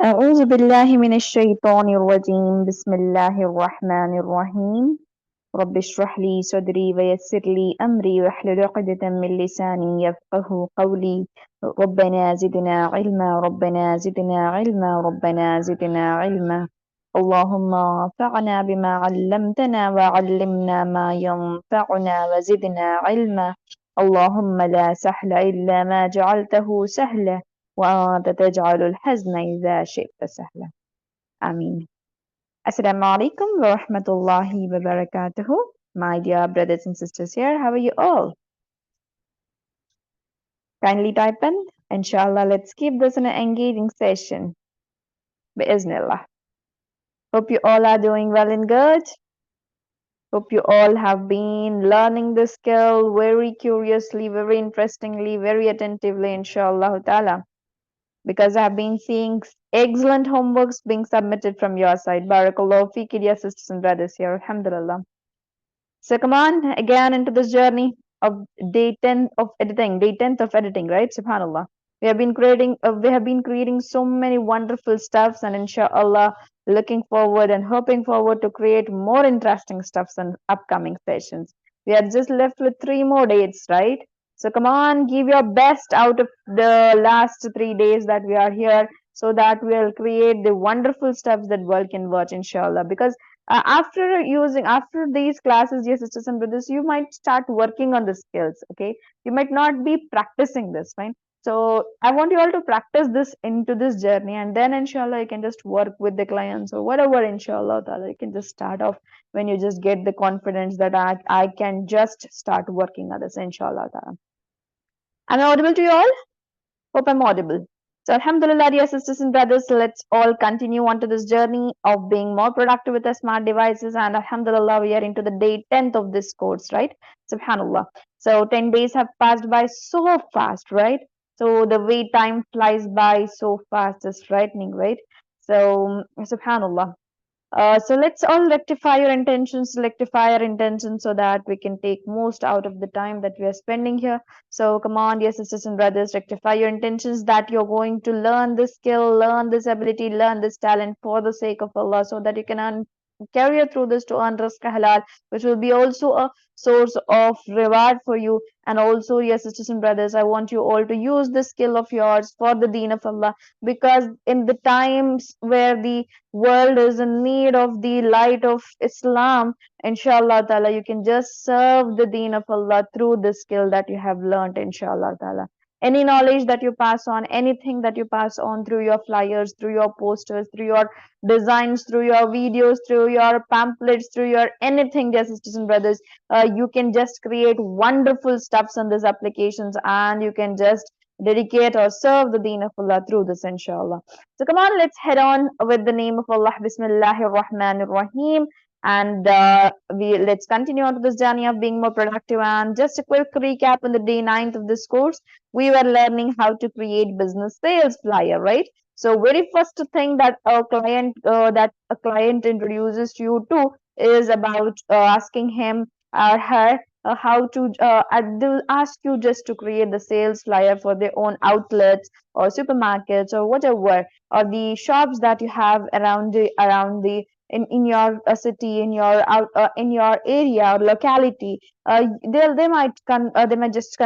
أعوذ بالله من الشيطان الرجيم بسم الله الرحمن الرحيم رب اشرح لي صدري ويسر لي أمري واحلل عقدة من لساني يفقه قولي ربنا زدنا علما ربنا زدنا علما ربنا زدنا علما اللهم انفعنا بما علمتنا وعلمنا ما ينفعنا وزدنا علما اللهم لا سهل إلا ما جعلته سهلا وأنت تجعل الحزن إذا شئت سهلا آمين. Assalamu alaikum wa rahmatullahi wa barakatuhu. My dear brothers and sisters here, how are you all? Kindly type in. Inshallah, let's keep this an engaging session. Biiznillah. Hope you all are doing well and good. Hope you all have been learning this skill very curiously, very interestingly, very attentively, inshallah ta'ala. Because I have been seeing excellent homeworks being submitted from your side. Barakallahu feeki, dear sisters and brothers here. Alhamdulillah. So come on again into this journey of day 10 of editing, day 10th of editing, right? Subhanallah. We have been creating so many wonderful stuffs, and inshallah, looking forward and hoping forward to create more interesting stuffs in upcoming sessions. We are just left with 3 more days, right? So come on, give your best out of the last 3 days that we are here, so that we'll create the wonderful stuffs that world can watch, inshallah. Because after these classes, dear sisters and brothers, you might start working on the skills. Okay, you might not be practicing this, right? So I want you all to practice this into this journey, and then inshallah you can just work with the clients or whatever, inshallah ta'ala. You can just start off when you just get the confidence that I can just start working on this, inshallah ta'ala. Am I audible to you all? Hope I'm audible. So, Alhamdulillah, dear sisters and brothers, let's all continue onto this journey of being more productive with our smart devices. And Alhamdulillah, we are into the day 10th of this course, right? Subhanallah. So, 10 days have passed by so fast, right? So, the way time flies by so fast is frightening, right? So, Subhanallah. So let's all rectify our intentions so that we can take most out of the time that we are spending here. So come on, dear sisters and brothers, rectify your intentions that you're going to learn this skill, learn this ability, learn this talent for the sake of Allah, so that you can carry through this to earn rizq halal, which will be also a source of reward for you. And also, dear sisters and brothers, I want you all to use this skill of yours for the deen of Allah, because in the times where the world is in need of the light of Islam, inshallah ta'ala, you can just serve the deen of Allah through the skill that you have learned, inshallah ta'ala. Any knowledge that you pass on, anything that you pass on through your flyers, through your posters, through your designs, through your videos, through your pamphlets, through your anything, dear sisters and brothers, you can just create wonderful stuffs on these applications, and you can just dedicate or serve the deen of Allah through this, inshallah. So come on, let's head on with the name of Allah. Bismillahir Rahmanir Rahim. And we let's continue on to this journey of being more productive. And just a quick recap on the day 9th of this course, we were learning how to create business sales flyer, right? So very first thing that a client introduces you to is about asking him or her how to they'll ask you just to create the sales flyer for their own outlets or supermarkets or whatever, or the shops that you have around the in your city, in your area or locality. They might just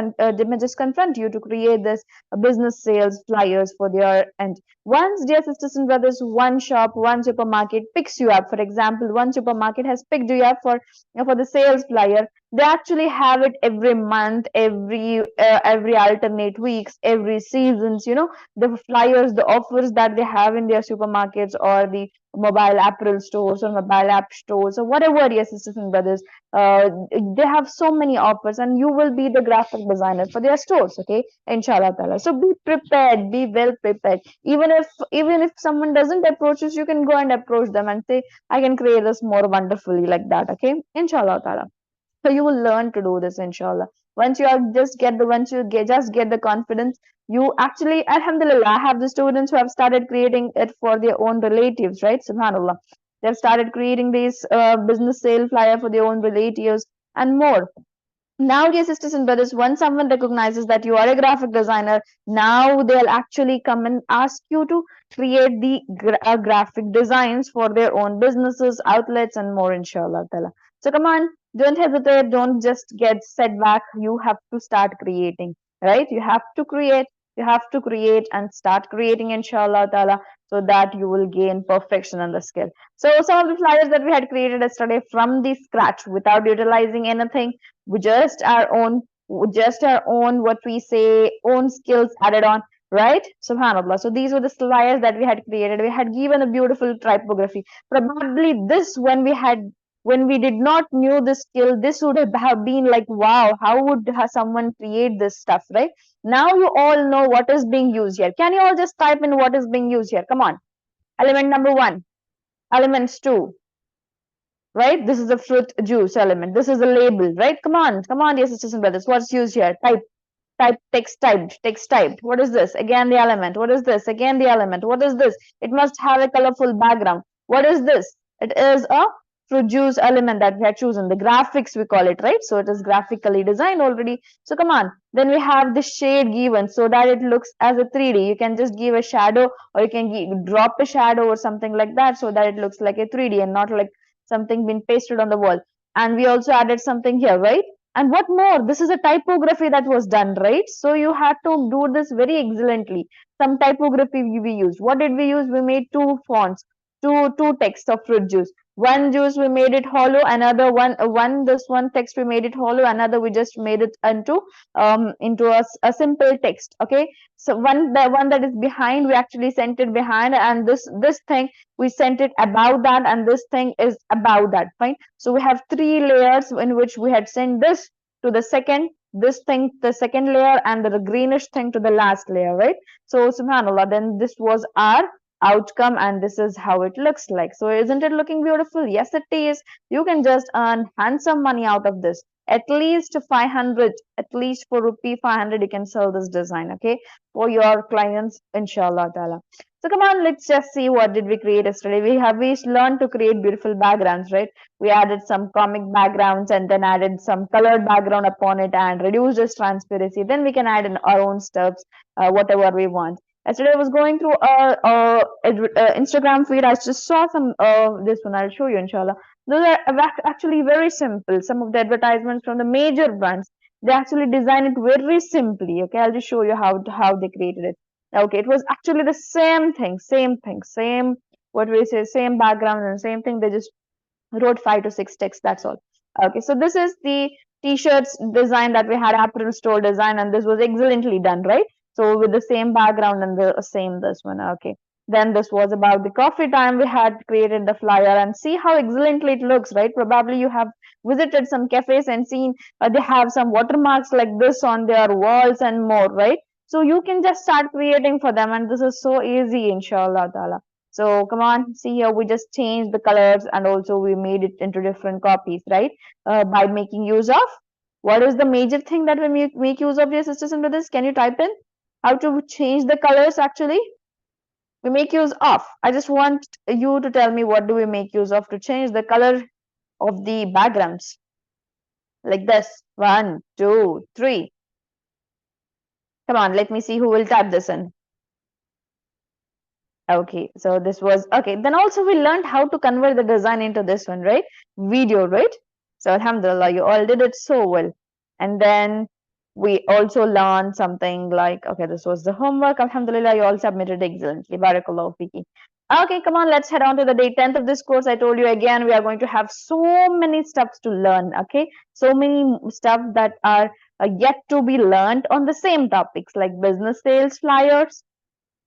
confront you to create this business sales flyers for their end. Once, dear sisters and brothers, one shop, one supermarket picks you up. For example, one supermarket has picked you up for the sales flyer. They actually have it every month, every alternate weeks, every seasons. The flyers, the offers that they have in their supermarkets or the mobile apparel stores or mobile app stores or whatever, dear sisters and brothers. They have so many offers, and you will be the graphic designer for their stores. Okay, inshallah ta'ala. So be prepared, be well prepared. Even if someone doesn't approach us, you can go and approach them and say, I can create this more wonderfully like that. Okay, inshallah ta'ala. So you will learn to do this, inshallah. Once you just get the confidence, you actually, alhamdulillah, I have the students who have started creating it for their own relatives, right? Subhanallah. They've started creating these business sale flyer for their own relatives and more. Now, dear sisters and brothers, once someone recognizes that you are a graphic designer, now they'll actually come and ask you to create the graphic designs for their own businesses, outlets, and more, inshallah ta'ala. So come on, don't hesitate, don't just get set back. You have to start creating, right? You have to create and start creating, inshallah ta'ala, so that you will gain perfection and the skill. So some of the flyers that we had created yesterday from the scratch without utilizing anything, we just our own what we say own skills added on, right? Subhanallah. So these were the flyers that we had created. We had given a beautiful typography. Probably this, when we did not knew this skill, this would have been like, wow, how would someone create this stuff, right? Now you all know what is being used here. Can you all just type in what is being used here? Come on. Element number 1, elements 2, right? This is the fruit juice element. This is the label, right? Come on, dear sisters and brothers. What's used here? Text typed. What is this? Again, the element. What is this? Again, the element. What is this? It must have a colorful background. What is this? It is a fruit juice element that we have chosen. The graphics, we call it, right? So it is graphically designed already. So come on. Then we have the shade given so that it looks as a 3D. You can just give a shadow, or you can drop a shadow or something like that so that it looks like a 3D and not like something been pasted on the wall. And we also added something here, right? And what more, this is a typography that was done, right? So you had to do this very excellently. Some typography we used. What did we use? We made two fonts, two texts of fruit juice. One juice we made it hollow, another one this one text we made it hollow, another we just made it into a simple text. Okay, so the one that is behind, we actually sent it behind, and this thing we sent it above that, and this thing is above that. Fine. So we have 3 layers in which we had sent this to the second, this thing the second layer, and the greenish thing to the last layer, right? So subhanallah, then this was our outcome, and this is how it looks like. So isn't it looking beautiful? Yes, it is. You can just earn handsome money out of this. At least 500, at least for rupee 500, you can sell this design, okay, for your clients, inshallah ta'ala. So come on, let's just see what did we create yesterday. We learned to create beautiful backgrounds, right? We added some comic backgrounds and then added some colored background upon it and reduced its transparency. Then we can add in our own stuffs, whatever we want. Yesterday I was going through Instagram feed. I just saw some this one. I'll show you, inshallah. Those are actually very simple. Some of the advertisements from the major brands, they actually design it very simply. Okay, I'll just show you how they created it. Okay, it was actually the same what we say, same background and same thing. They just wrote 5 to 6 texts. That's all. Okay, so this is the t-shirts design that we had, apparel store design, and this was excellently done, right? So with the same background and the same this one. Okay, then this was about the coffee time. We had created the flyer, and see how excellently it looks, right? Probably you have visited some cafes and seen they have some watermarks like this on their walls and more, right? So you can just start creating for them, and this is so easy, inshallah ta'ala. So come on, see here, we just changed the colors, and also we made it into different copies, right? By making use of, what is the major thing that we make use of, dear sisters and brothers? Can you type in how to change the colors actually? We make use of. I just want you to tell me, what do we make use of to change the color of the backgrounds? Like this. 1, 2, 3. Come on, let me see who will type this in. Okay, so this was okay. Then also we learned how to convert the design into this one, right? Video, right? So alhamdulillah, you all did it so well. And then we also learned something like, okay, this was the homework. Alhamdulillah, you all submitted excellently. Barakallahu fiki. Okay, come on, let's head on to the day 10th of this course. I told you again, we are going to have so many stuffs to learn, okay? So many stuff that are yet to be learned on the same topics like business sales flyers,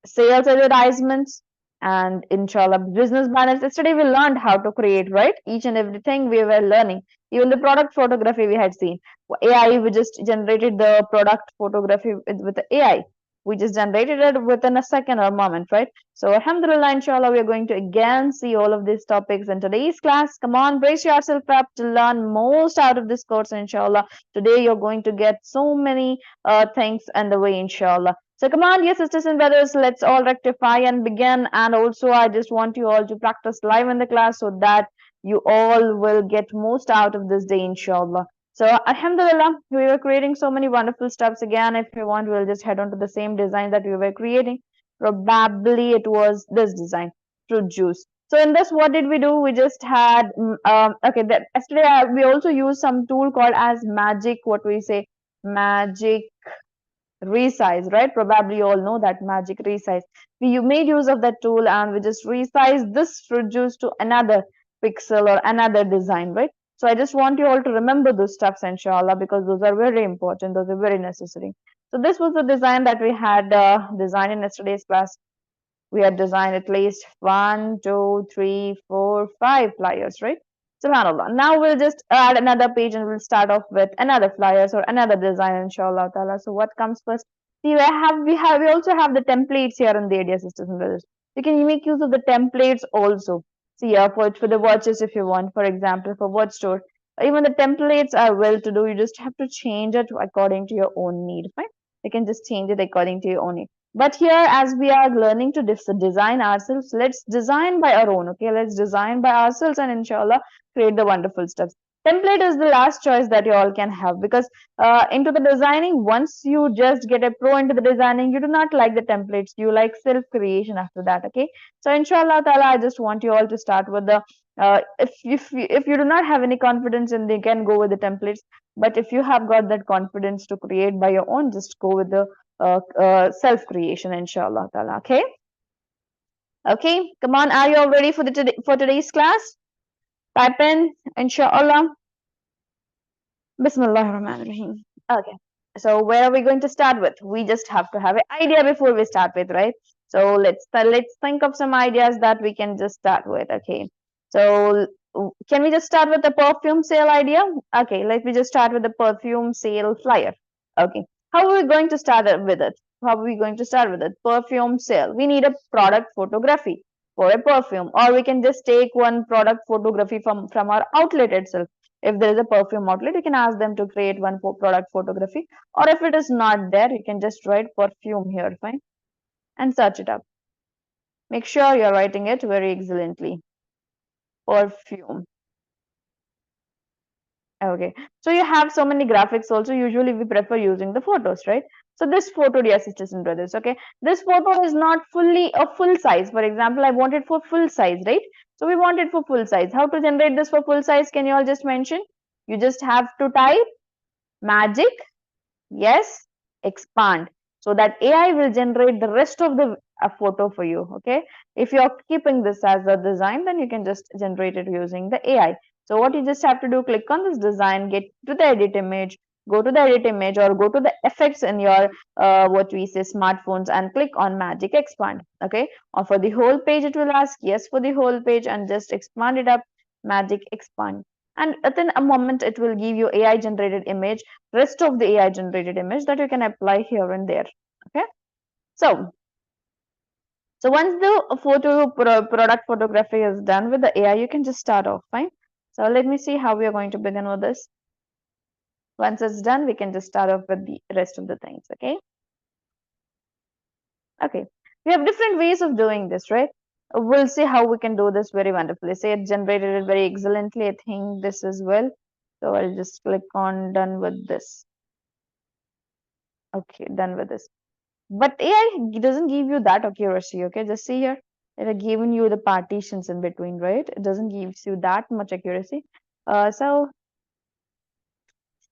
sales advertisements, and inshallah business banners. Yesterday we learned how to create, right? Each and everything we were learning. Even the product photography we had seen. AI, we just generated the product photography with the AI. We just generated it within a second or a moment, right? So alhamdulillah, inshallah, we are going to again see all of these topics in today's class. Come on, brace yourself up to learn most out of this course, inshallah. Today you're going to get so many things on the way, inshallah. So come on, dear sisters and brothers, let's all rectify and begin. And also, I just want you all to practice live in the class so that you all will get most out of this day, inshallah. So Alhamdulillah, we were creating so many wonderful stuffs. Again, if you want, we'll just head on to the same design that we were creating. Probably it was this design, fruit juice. So in this, what did we do? We just had okay. That yesterday we also used some tool called as magic. What we say, magic resize, right? Probably you all know that magic resize. We made use of that tool and we just resize this fruit juice to another pixel or another design, right? So I just want you all to remember those stuffs, inshallah, because those are very important. Those are very necessary. So this was the design that we had designed in yesterday's class. We had designed at least one, two, three, four, five flyers, right? Subhanallah. Now we'll just add another page and we'll start off with another flyers or another design, inshallah ta'ala. So what comes first? See, we also have the templates here in the ADS system. You can make use of the templates also. See, for the watches if you want, for example, for watch store. Even the templates are well to do. You just have to change it according to your own need, right? You can just change it according to your own need. But here, as we are learning to design ourselves, let's design by our own. Okay, let's design by ourselves and inshallah create the wonderful stuff. Template is the last choice that you all can have, because into the designing, once you just get a pro into the designing, you do not like the templates. You like self creation after that. Okay, so inshallah ta'ala, I just want you all to start with the if you do not have any confidence in, they can go with the templates. But if you have got that confidence to create by your own, just go with the self creation, inshallah ta'ala. Okay, okay, come on, are you all ready for for today's class? Type in inshallah. Bismillah ar-Rahman ar-Rahim. Okay, so where are we going to start with? We just have to have an idea before we start with, right? So let's think of some ideas that we can just start with. Okay, so can we just start with the perfume sale idea? Okay, let me just start with the perfume sale flyer. Okay, how are we going to start with it? How are we going to start with it? Perfume sale. We need a product photography for a perfume, or we can just take one product photography from our outlet itself. If there is a perfume outlet, you can ask them to create one product photography, or if it is not there, you can just write perfume here, fine, and search it up. Make sure you're writing it very excellently. Perfume. Okay, so you have so many graphics also. Usually we prefer using the photos, right? So this photo, dear sisters and brothers, okay, this photo is not fully a full size. For example, I want it for full size, right? So we want it for full size. How to generate this for full size? Can you all just mention? You just have to type magic, yes, expand, so that AI will generate the rest of the photo for you. Okay, if you're keeping this as a design, then you can just generate it using the AI. So what you just have to do, click on this design, get to the edit image, go to the edit image, or go to the effects in your what we say smartphones, and click on magic expand. Okay, or for the whole page it will ask yes for the whole page, and just expand it up, magic expand, and within a moment it will give you AI generated image, rest of the AI generated image that you can apply here and there. Okay, so once the product photography is done with the AI, you can just start off, fine. So let me see how we are going to begin with this. Once it's done, we can just start off with the rest of the things. Okay, okay, we have different ways of doing this, right? We'll see how we can do this very wonderfully. Say it generated it very excellently. I think this as well. So I'll just click on done with this. Okay, done with this. But AI doesn't give you that accuracy. Okay, just see here. It has given you the partitions in between, right? It doesn't give you that much accuracy. So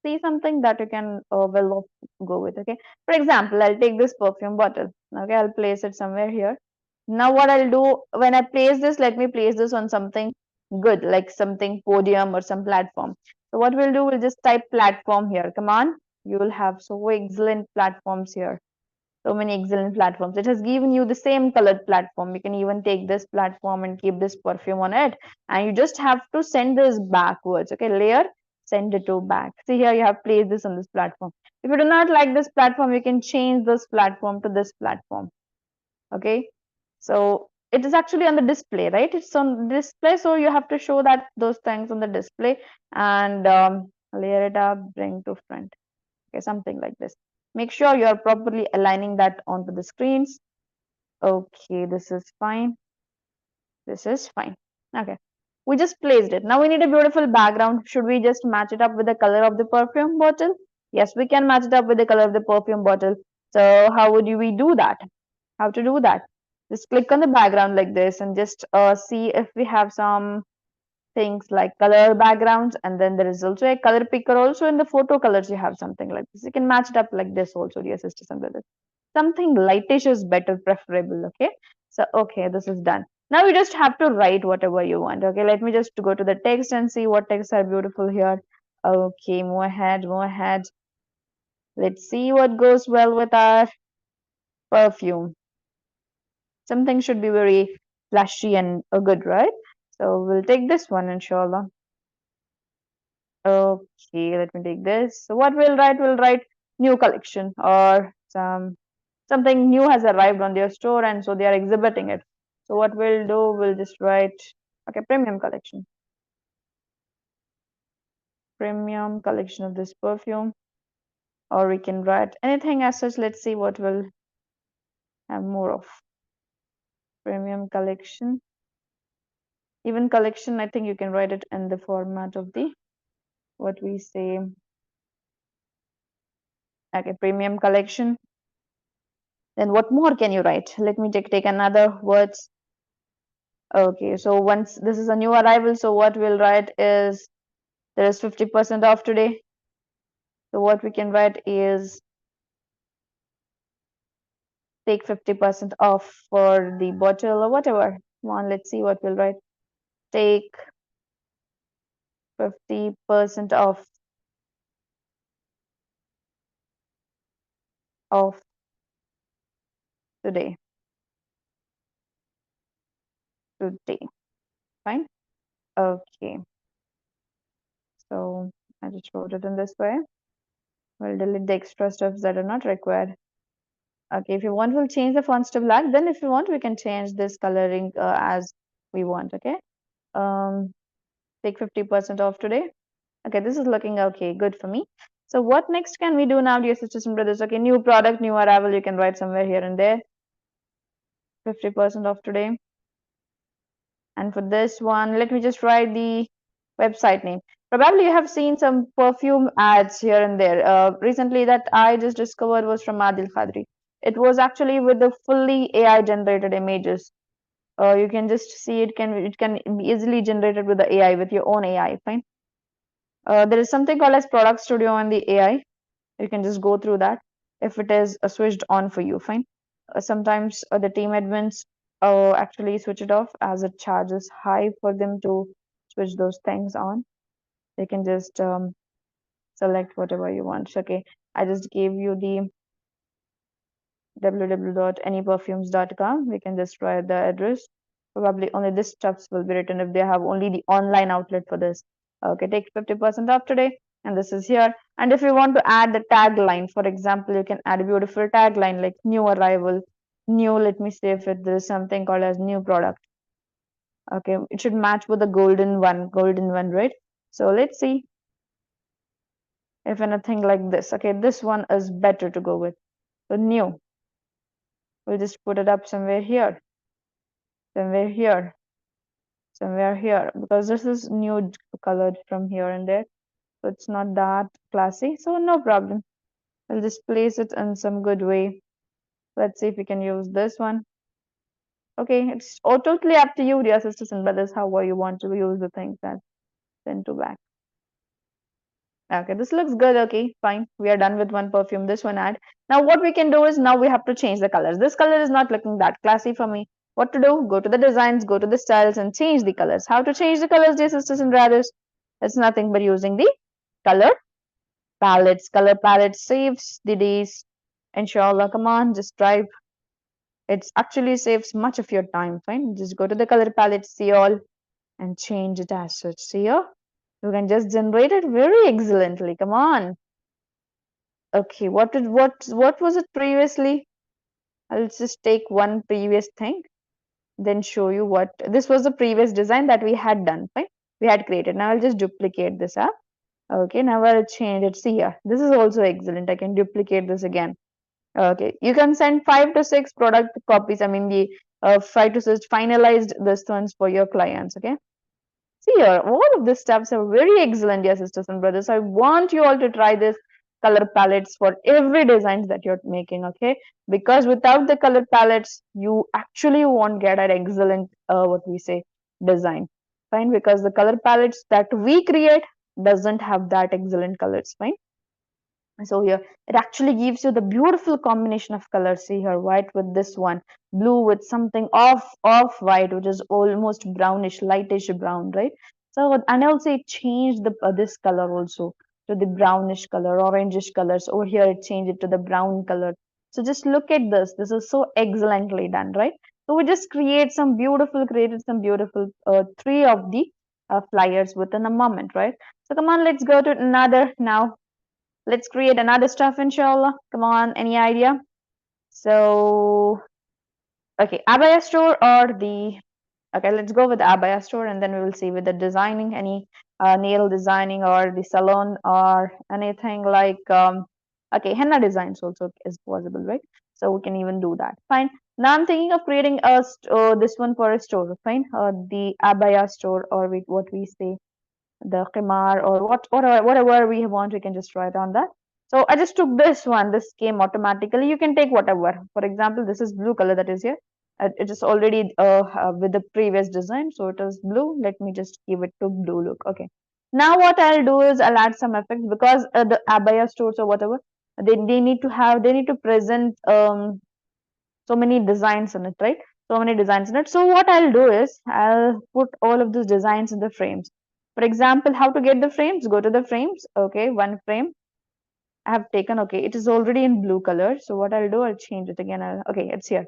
see something that you can well go with. Okay, for example, I'll take this perfume bottle. Okay, I'll place it somewhere here. Now what I'll do when I place this, let me place this on something good, like something podium or some platform. So what we'll do, we'll just type platform here. Come on, you will have so excellent platforms here. So many excellent platforms. It has given you the same colored platform. You can even take this platform and keep this perfume on it, and you just have to send this backwards. Okay, layer, send it to back. See here, you have placed this on this platform. If you do not like this platform, you can change this platform to this platform. Okay, so it is actually on the display, right? It's on display, so you have to show that those things on the display, and layer it up, bring to front. Okay, something like this. Make sure you are properly aligning that onto the screens. Okay, this is fine. This is fine. Okay. We just placed it. Now we need a beautiful background. Should we just match it up with the color of the perfume bottle? Yes, we can match it up with the color of the perfume bottle. So how would we do that? How to do that? Just click on the background like this and just see if we have some things like color backgrounds, and then there is also a color picker also in the photo colors. You have something like this. You can match it up like this also, dear sisters and brothers. Something lightish is better, preferable. Okay. So okay, this is done. Now you just have to write whatever you want. Okay, let me just go to the text and see what texts are beautiful here. Okay, move ahead, move ahead. Let's see what goes well with our perfume. Something should be very flashy and good, right? So we'll take this one, inshallah. Okay, let me take this. So what we'll write? We'll write new collection, or something new has arrived on their store, and so they are exhibiting it. So what we'll do, we'll just write, okay, premium collection. Premium collection of this perfume. Or we can write anything as such. Let's see what we'll have more of. Premium collection. Even collection, I think you can write it in the format of the, what we say. Okay, premium collection. Then what more can you write? Let me take another words. Okay, so once this is a new arrival, so what we'll write is there is 50% off today. So what we can write is take 50% off for the bottle or whatever. Come on, let's see what we'll write. Take 50% off today. Today. Fine. Okay. So I just wrote it in this way. We'll delete the extra stuffs that are not required. Okay, if you want, we'll change the fonts to black. Then if you want, we can change this coloring as we want. Okay. Take 50% off today. Okay, this is looking okay, good for me. So what next can we do now, dear sisters and brothers? Okay, new product, new arrival, you can write somewhere here and there. 50% off today. And for this one, let me just write the website name. Probably you have seen some perfume ads here and there. Recently that I just discovered was from Adil Khadri. It was actually with the fully AI generated images. You can just see it can be easily generated with the AI, with your own AI. Fine. There is something called as Product Studio on the AI. You can just go through that if it is switched on for you. Fine. Sometimes the team admins actually switch it off, as it charges high for them to switch those things on. They can just select whatever you want. Okay, I just gave you the www.anyperfumes.com. We can just write the address. Probably only this stuffs will be written if they have only the online outlet for this. Okay, take 50% off today, and this is here. And if you want to add the tagline, for example, you can add a beautiful tagline like new arrival, new, let me see if there is something called as new product. Okay, it should match with the golden one, right? So let's see if anything like this. Okay, this one is better to go with. So new. We'll just put it up somewhere here, somewhere here, somewhere here, because this is nude colored from here and there. So it's not that classy. So no problem. We'll just place it in some good way. Let's see if we can use this one. Okay, it's totally up to you, dear sisters and brothers, how you want to use the things that send to back. Okay, this looks good. Okay, fine. We are done with one perfume, this one ad. Now what we can do is, now we have to change the colors. This color is not looking that classy for me. What to do? Go to the designs, go to the styles and change the colors. How to change the colors, dear sisters and brothers? It's nothing but using the color palettes. Color palette saves the days. Inshallah, come on, just try. It actually saves much of your time. Fine. Just go to the color palette, see all, and change it as such. See here? You can just generate it very excellently. Come on. Okay, what was it previously? I'll just take one previous thing, then show you what this was the previous design that we had done, right? We had created. Now I'll just duplicate this up. Okay, now I'll change it. See here, this is also excellent. I can duplicate this again. Okay, you can send 5 to 6 product copies. I mean the 5 to 6 finalized this ones for your clients. Okay, See here, all of these steps are very excellent, dear sisters and brothers. I want you all to try this color palettes for every designs that you're making, okay? Because without the color palettes, you actually won't get an excellent, what we say, design. Fine, because the color palettes that we create doesn't have that excellent colors, fine. So here it actually gives you the beautiful combination of colors. See here, white with this one, blue with something off white, which is almost brownish, lightish brown, right? So and also it changed the this color also to the brownish color, orangish colors. Over here it changed it to the brown color. So just look at this. This is so excellently done, right? So we just created some beautiful three of the flyers within a moment, right? So come on, let's go to another now. Let's create another stuff, inshallah. Come on, any idea? So, okay, Abaya Store or the, okay, let's go with the Abaya Store and then we will see with the designing, any nail designing or the salon or anything like, okay, henna designs also is possible, right? So we can even do that. Fine. Now I'm thinking of creating this one for a store, fine? The Abaya Store or what we say, the qimar or whatever we want, we can just write on that. So I just took this one. This came automatically. You can take whatever. For example, this is blue color that is here. It is already with the previous design, so it is blue. Let me just give it to blue look. Okay. Now what I'll do is I'll add some effects because the Abaya stores or whatever they need to have, they need to present so many designs in it, right? So many designs in it. So what I'll do is I'll put all of these designs in the frames. For example, how to get the frames? Go to the frames. Okay, one frame I have taken. Okay, it is already in blue color. So what I'll do, I'll change it again. Okay, it's here.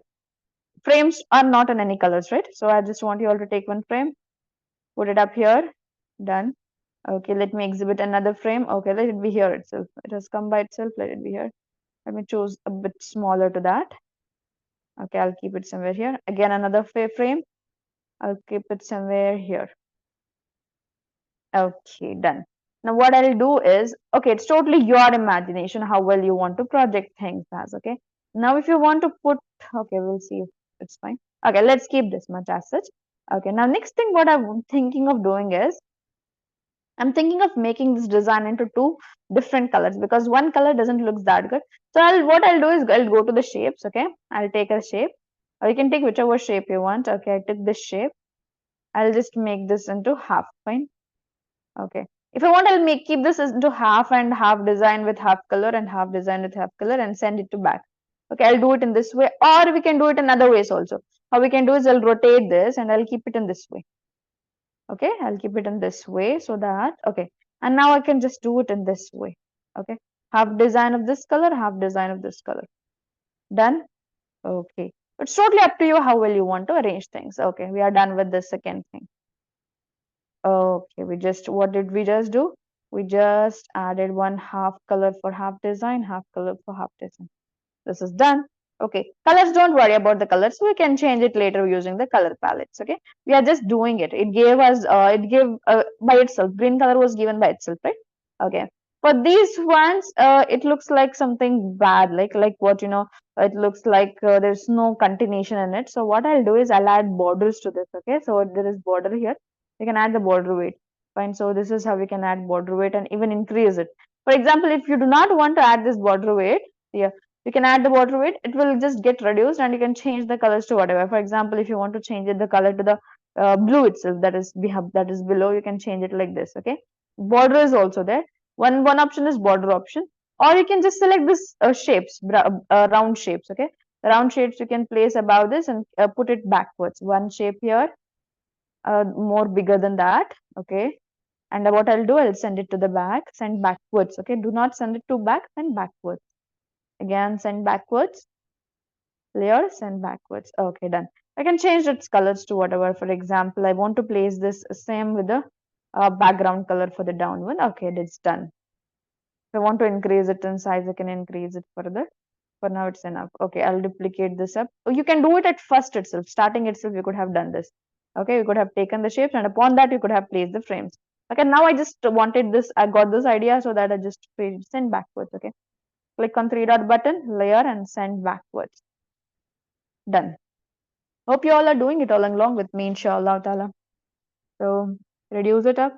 Frames are not in any colors, right? So I just want you all to take one frame, put it up here. Done. Okay, let me exhibit another frame. Okay, let it be here itself. It has come by itself. Let it be here. Let me choose a bit smaller to that. Okay, I'll keep it somewhere here. Again, another frame. I'll keep it somewhere here. Okay, done. Now what I'll do is, okay, it's totally your imagination how well you want to project things as, okay. Now if you want to put, okay, we'll see if it's fine. Okay, let's keep this much as such. Okay, now next thing what I'm thinking of doing is, I'm thinking of making this design into two different colors because one color doesn't look that good. So what I'll do is I'll go to the shapes, okay. I'll take a shape, or you can take whichever shape you want. Okay, I took this shape. I'll just make this into half, fine. Okay. If I want, I'll keep this into half and half design with half color and half design with half color and send it to back. Okay, I'll do it in this way, or we can do it in other ways also. How we can do is I'll rotate this and I'll keep it in this way. Okay, I'll keep it in this way so that, okay. And now I can just do it in this way. Okay, half design of this color, half design of this color. Done. Okay. It's totally up to you how well you want to arrange things. Okay, we are done with the second thing. Okay, what did we just do? We just added one half color for half design, half color for half design. This is done. Okay, colors, don't worry about the colors. We can change it later using the color palettes. Okay, we are just doing it. It gave us, it gave by itself. Green color was given by itself, right? Okay. For these ones, it looks like something bad, like what it looks like there's no continuation in it. So what I'll do is I'll add borders to this. Okay, so there is border here. We can add the border weight. Fine. So this is how we can add border weight and even increase it. For example, if you do not want to add this border weight, yeah, you can add the border weight. It will just get reduced, and you can change the colors to whatever. For example, if you want to change it the color to the blue itself, that is below, you can change it like this. Okay, border is also there. One option is border option, or you can just select this shapes, round shapes. Okay, the round shapes you can place above this and put it backwards. One shape here, more bigger than that. Okay, and what I'll do, I'll send it to the back, send backwards. Okay, do not send it to back, send backwards. Again, send backwards, layer, send backwards. Okay, done. I can change its colors to whatever. For example, I want to place this same with the background color for the down one. Okay, it's done. If I want to increase it in size, I can increase it further. For now, it's enough. Okay, I'll duplicate this up. Oh, you can do it at first itself. Starting itself, you could have done this. Okay, you could have taken the shapes, and upon that, you could have placed the frames. Okay, now I just wanted this. I got this idea so that I just send backwards. Okay, click on three dot button, layer, and send backwards. Done. Hope you all are doing it all along with me, inshallah ta'ala. So reduce it up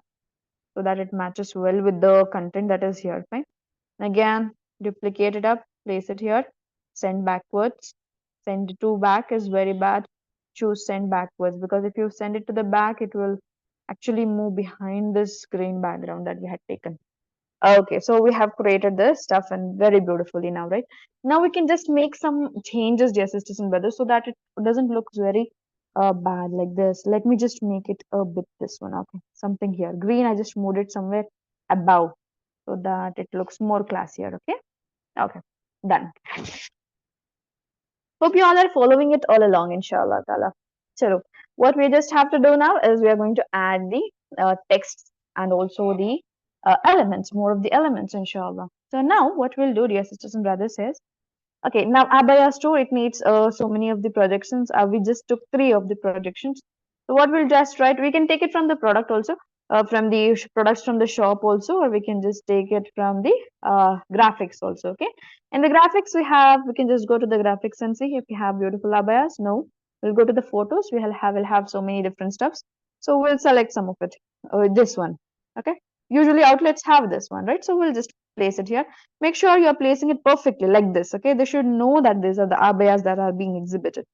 so that it matches well with the content that is here. Fine. Again, duplicate it up, place it here, send backwards. Send to back is very bad. Choose send backwards, because if you send it to the back, it will actually move behind this green background that we had taken. Okay, so we have created this stuff and very beautifully now, right? Now we can just make some changes, dear sisters and brothers, so that it doesn't look very bad like this. Let me just make it a bit this one. Okay, something here. Green, I just moved it somewhere above so that it looks more classier. Okay, okay, done. Hope you all are following it all along, inshallah ta'ala. So, what we just have to do now is we are going to add the text and also the elements, more of the elements, inshallah. So, now what we'll do, dear sisters and brothers, is okay, now Abaya Store, it needs so many of the projections. We just took 3 of the projections. So what we'll just write, we can take it from the product also, from the products from the shop also, or we can just take it from the graphics also, okay? In the graphics we can just go to the graphics and see if we have beautiful abayas. No, we'll go to the photos. We'll have so many different stuffs. So we'll select some of it, this one, okay? Usually outlets have this one, right? So we'll just place it here. Make sure you're placing it perfectly like this, okay? They should know that these are the abayas that are being exhibited,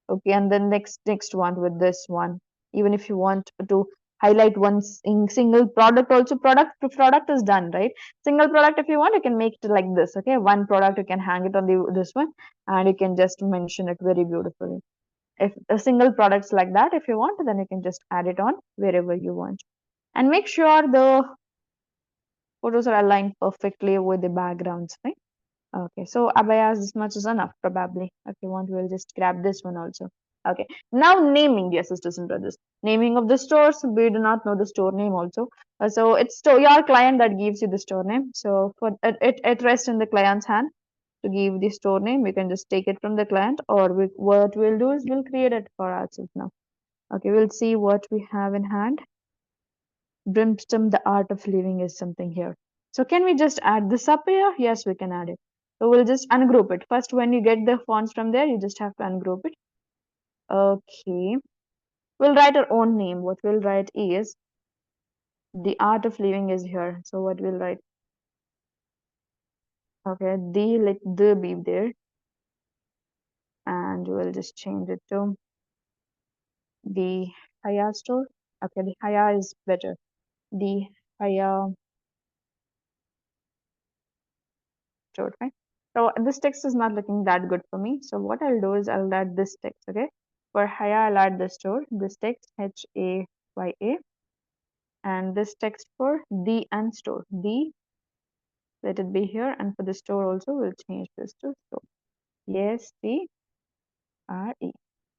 okay? And then next one with this one. Even if you want to highlight one single product also, product to product is done, right? Single product, if you want, you can make it like this, okay? One product, you can hang it on the this one, and you can just mention it very beautifully. If a single product's like that, if you want, then you can just add it on wherever you want. And make sure the photos are aligned perfectly with the backgrounds, right? Okay, so abayas, this much is enough probably. If you want, we'll just grab this one also. Okay, now naming, dear sisters and brothers. Naming of the stores, we do not know the store name also. So it's your client that gives you the store name. So for it rests in the client's hand to give the store name. We can just take it from the client, or what we'll do is we'll create it for ourselves now. Okay, we'll see what we have in hand. Brimstone, the art of living is something here. So can we just add this up here? Yes, we can add it. So we'll just ungroup it. First, when you get the fonts from there, you just have to ungroup it. Okay. We'll write our own name. What we'll write is the art of living is here. So what we'll write? Okay, let the be there. And we'll just change it to the Haya store. Okay, the Haya is better. The Haya store, right? So this text is not looking that good for me. So what I'll do is I'll add this text, okay? For Haya, I'll add the store, this text, H-A-Y-A. And this text for the and store, the, let it be here. And for the store also, we'll change this to store. Yes, the R-E.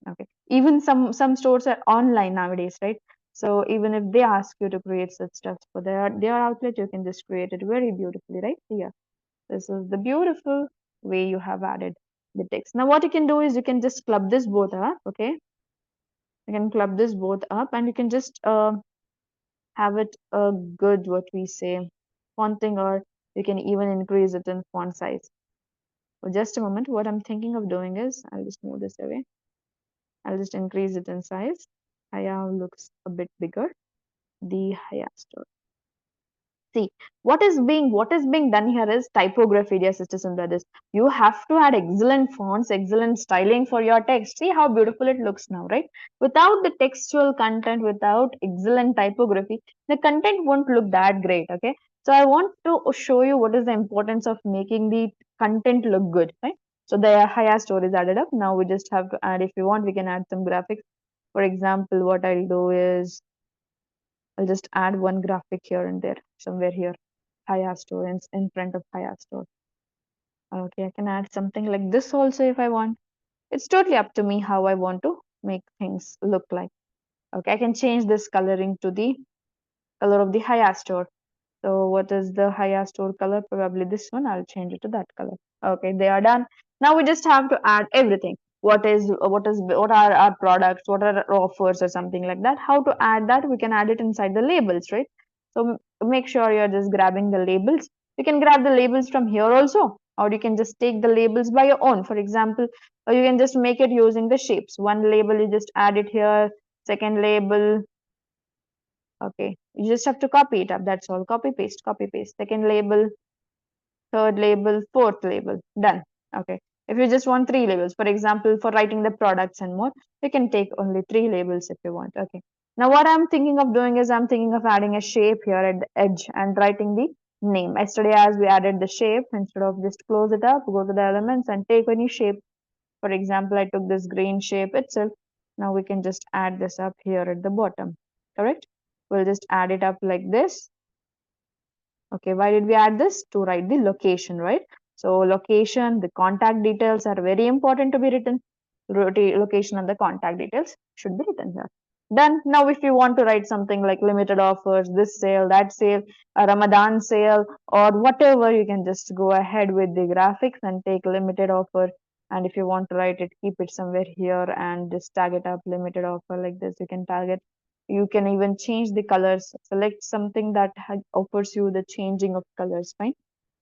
Okay. Even some stores are online nowadays, right? So even if they ask you to create such stuff for their outlet, you can just create it very beautifully, right? Here. This is the beautiful way you have added the text. Now what you can do is you can just club this both up, okay? You can club this both up, and you can just have it a good, what we say, fonting, or you can even increase it in font size. So just a moment, what I'm thinking of doing is I'll just move this away. I'll just increase it in size. Haya looks a bit bigger. The Haya store. See, what is being done here is typography, dear sisters and brothers. You have to add excellent fonts, excellent styling for your text. See how beautiful it looks now, right? Without the textual content, without excellent typography, the content won't look that great, okay? So I want to show you what is the importance of making the content look good, right? So the Haya store is added up. Now we just have to add, if you want, we can add some graphics. For example, what I'll do is I'll just add one graphic here and there, somewhere here. Haya store in front of Haya store. Okay, I can add something like this also if I want. It's totally up to me how I want to make things look like. Okay, I can change this coloring to the color of the Haya store. So what is the Haya store color? Probably this one. I'll change it to that color. Okay, they are done. Now we just have to add everything. What are our products? What are our offers or something like that? How to add that? We can add it inside the labels, right? So make sure you're just grabbing the labels. You can grab the labels from here also, or you can just take the labels by your own. For example, or you can just make it using the shapes. One label, you just add it here. Second label, Okay, you just have to copy it up. That's all. Copy paste, copy paste. Second label, third label, fourth label. Done. Okay. If you just want three labels, for example, for writing the products and more, you can take only three labels if you want. Okay. Now, what I'm thinking of doing is I'm thinking of adding a shape here at the edge and writing the name. Yesterday, as we added the shape, instead of just close it up, go to the elements and take any shape. For example, I took this green shape itself. Now we can just add this up here at the bottom. Correct? We'll just add it up like this. Okay, why did we add this? To write the location, right? So location, the contact details are very important to be written. Location and the contact details should be written here. Done. Now, if you want to write something like limited offers, this sale, that sale, a Ramadan sale, or whatever, you can just go ahead with the graphics and take limited offer. And if you want to write it, keep it somewhere here and just tag it up limited offer like this. You can tag it. You can even change the colors. Select something that offers you the changing of colors, fine.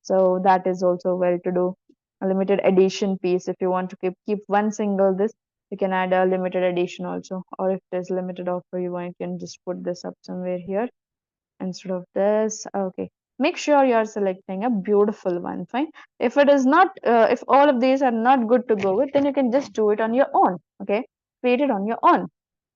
So that is also well to do. A limited edition piece. If you want to keep one single this, you can add a limited edition also. Or if there's limited offer, you can just put this up somewhere here instead of this. Okay. Make sure you are selecting a beautiful one, fine. If it is not, if all of these are not good to go with, then you can just do it on your own. Okay. Create it on your own.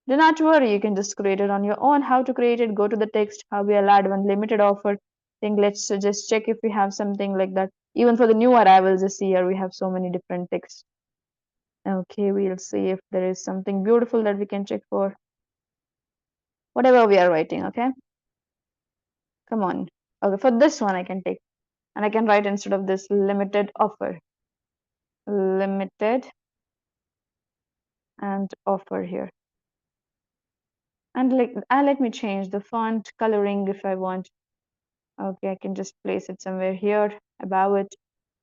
Do not worry, you can just create it on your own. How to create it? Go to the text, how we'll add one limited offer. Think let's just check if we have something like that. Even for the new arrivals this year, we have so many different texts. Okay, we'll see if there is something beautiful that we can check for. Whatever we are writing, okay? Come on. Okay, for this one I can take. And I can write instead of this limited offer. Limited and offer here. And let me change the font coloring if I want. Okay, I can just place it somewhere here, above it,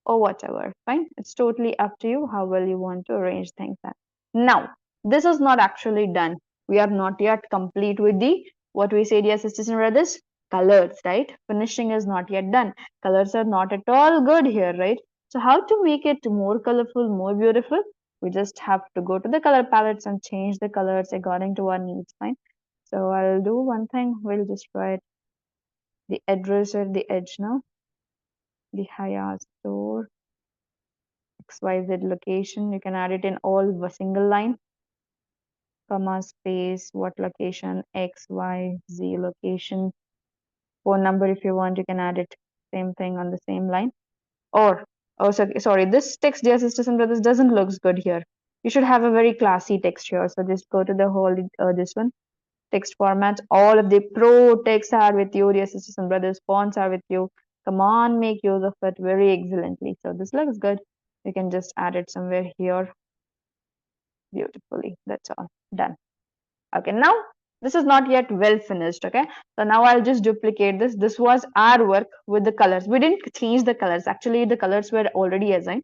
or whatever. Fine. It's totally up to you how well you want to arrange things. Now, this is not actually done. We are not yet complete with the what we said, yes, sisters and brothers, colors, right? Finishing is not yet done. Colors are not at all good here, right? So how to make it more colorful, more beautiful? We just have to go to the color palettes and change the colors according to our needs. Fine. So I'll do one thing. We'll just write the address at the edge now. The Abaya Store, XYZ location. You can add it in all single line, comma, space, what location, X, Y, Z location. Phone number if you want, you can add it. Same thing on the same line. Or, oh, sorry, this text, dear sisters and brothers, doesn't look good here. You should have a very classy text here. So just go to the whole, this one. Text formats, all of the pro text are with you, dear sisters and brothers, fonts are with you. Come on, make use of it very excellently. So this looks good. You can just add it somewhere here beautifully. That's all done. Okay, now this is not yet well finished. Okay, so now I'll just duplicate this. This was our work with the colors. We didn't change the colors. Actually, the colors were already assigned.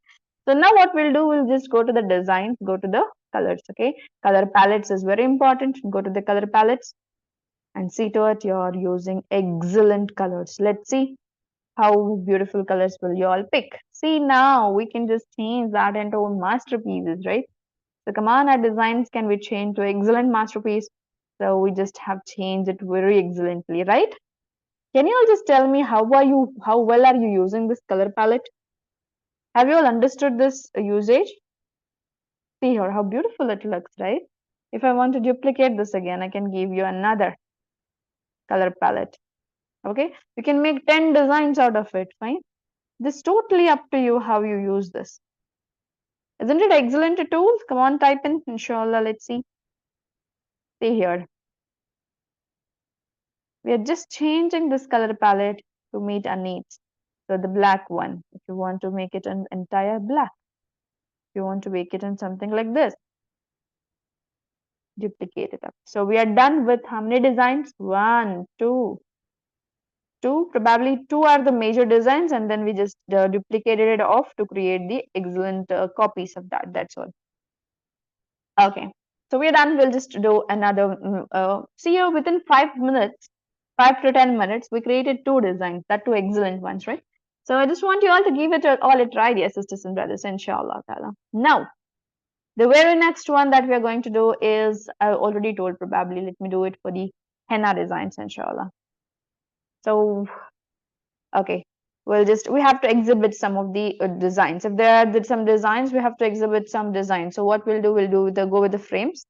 So now what we'll do, we'll just go to the design, go to the colors. Okay, color palettes is very important. Go to the color palettes and see to it you're using excellent colors. Let's see how beautiful colors will you all pick. See, now we can just change that into masterpieces, right? So command our designs can be changed to excellent masterpiece. So we just have changed it very excellently, right? Can you all just tell me how well are you using this color palette? Have you all understood this usage? See here how beautiful it looks, right? If I want to duplicate this again, I can give you another color palette. Okay, you can make 10 designs out of it, fine. This is totally up to you how you use this. Isn't it excellent a tool? Come on, type in, inshallah, let's see. See here. We are just changing this color palette to meet our needs. So the black one, if you want to make it an entire black, if you want to make it in something like this, duplicate it up. So we are done with how many designs? One, two, probably two are the major designs, and then we just duplicated it off to create the excellent copies of that. That's all. Okay, so we're done. We'll just do another. See you within 5 minutes, 5 to 10 minutes. We created two designs, that two excellent ones, right? So I just want you all to give it all a try, dear sisters and brothers, inshallah. Now, the very next one that we are going to do is, I already told probably. Let me do it for the Henna Designs, inshallah. So, okay, we have to exhibit some of the designs. If there are some designs, we have to exhibit some designs. So what go with the frames.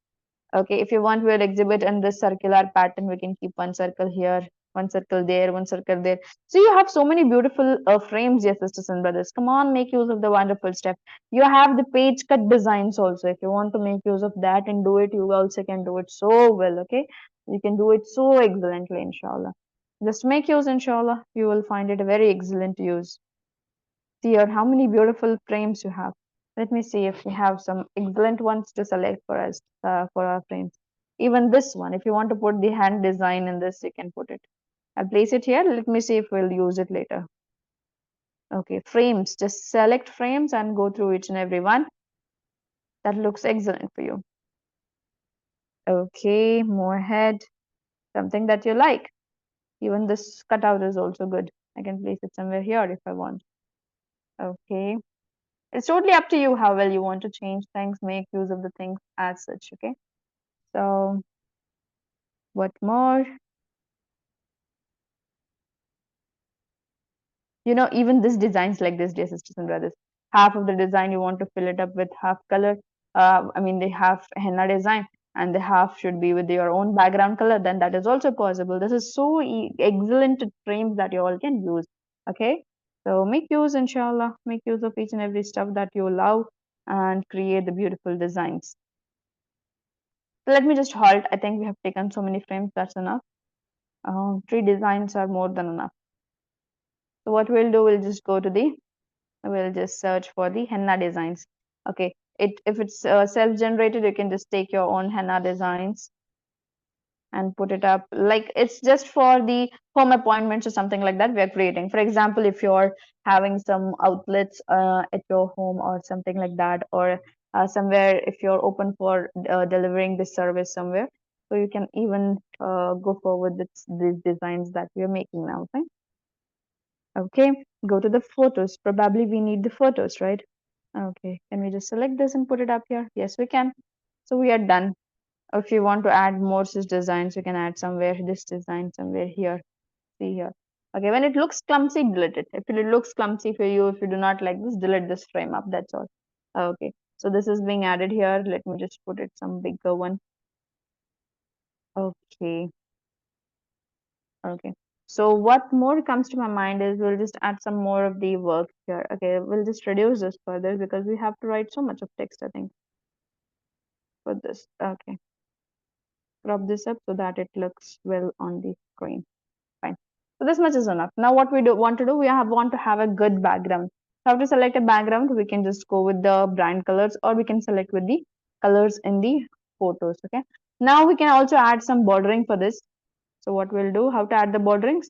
Okay, if you want, we'll exhibit in this circular pattern. We can keep one circle here, one circle there, one circle there. So you have so many beautiful frames, yes, sisters and brothers. Come on, make use of the wonderful step. You have the page cut designs also. If you want to make use of that and do it, you also can do it so well. Okay, you can do it so excellently, inshallah. Just make use, inshallah. You will find it a very excellent use. See here how many beautiful frames you have. Let me see if we have some excellent ones to select for us for our frames. Even this one, if you want to put the hand design in this, you can put it. I'll place it here. Let me see if we'll use it later. Okay, frames. Just select frames and go through each and every one. That looks excellent for you. Okay, more head. Something that you like. Even this cutout is also good. I can place it somewhere here if I want. Okay. It's totally up to you how well you want to change things, make use of the things as such. Okay. So, what more? Even this designs like this, dear sisters and brothers. Half of the design you want to fill it up with half color. I mean, they have henna design, and the half should be with your own background color. Then that is also possible. This is so excellent frames that you all can use. Okay. So make use, inshallah. Make use of each and every stuff that you love and create the beautiful designs. So let me just halt. I think we have taken so many frames. That's enough. 3 designs are more than enough. So what we'll do, we'll just search for the henna designs. Okay, if it's self-generated, you can just take your own henna designs and put it up. Like it's just for the home appointments or something like that we're creating. For example, if you're having some outlets at your home or something like that, or somewhere if you're open for delivering this service somewhere, so you can even go forward with these designs that we're making now. Okay. Okay, go to the photos. Probably we need the photos, right? Okay, can we just select this and put it up here? Yes, we can. So we are done. If you want to add more such designs, you can add somewhere this design, somewhere here. See here. Okay, when it looks clumsy, delete it. If it looks clumsy for you, if you do not like this, delete this frame up. That's all. Okay, so this is being added here. Let me just put it some bigger one. Okay. Okay. So what more comes to my mind is we'll just add some more of the work here. Okay, we'll just reduce this further because we have to write so much of text, I think, for this. Okay. Crop this up so that it looks well on the screen. Fine. So this much is enough. Now what we want to do, want to have a good background. So how to select a background, we can just go with the brand colors or we can select with the colors in the photos. Okay. Now we can also add some bordering for this. So what we'll do, how to add the borderings?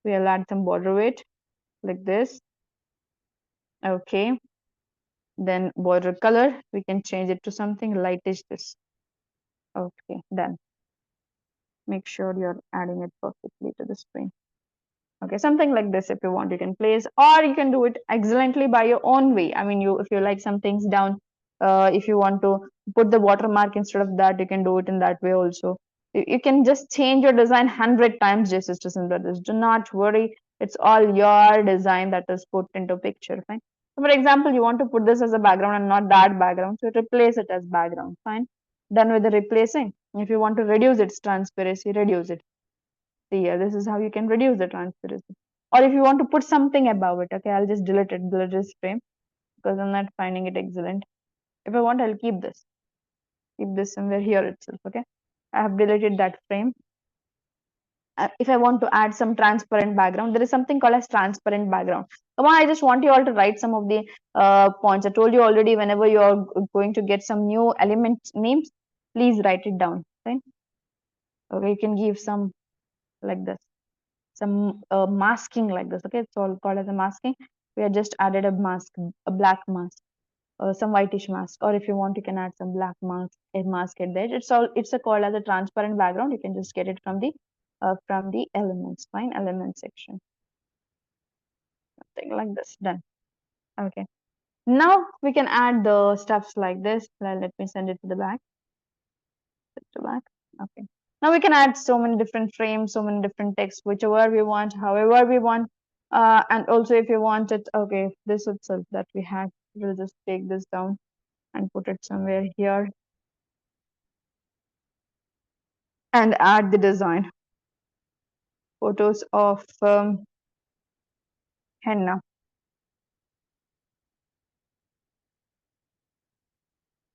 We'll add some border weight like this. Okay. Then border color, we can change it to something lightish this. Okay, done. Make sure you're adding it perfectly to the screen. Okay, something like this if you want, you can place, or you can do it excellently by your own way. I mean, if you like some things down, if you want to put the watermark instead of that, you can do it in that way also. You can just change your design 100 times, dear sisters and brothers. Do not worry. It's all your design that is put into picture. Fine. So for example, you want to put this as a background and not that background. So replace it as background. Fine. Done with the replacing. If you want to reduce its transparency, reduce it. See here, this is how you can reduce the transparency. Or if you want to put something above it, okay, I'll just delete this frame because I'm not finding it excellent. If I want, I'll keep this somewhere here itself, okay. I have deleted that frame. If I want to add some transparent background, there is something called as transparent background. Come on, I just want you all to write some of the points. I told you already, whenever you are going to get some new element names, please write it down, right? Okay, you can give some like this. Some masking like this. Okay, it's all called as a masking. We have just added a mask, a black mask, some whitish mask, or if you want, you can add some black mask, a mask at there. It's a called as a transparent background. You can just get it from the elements. Fine, element section. Something like this. Done. Okay. Now we can add the stuffs like this. Let me send it to the back. To back. Okay. Now we can add so many different frames, so many different texts, whichever we want, however we want. And also if you want it, okay, this itself that we had, we'll just take this down and put it somewhere here and add the design. Photos of henna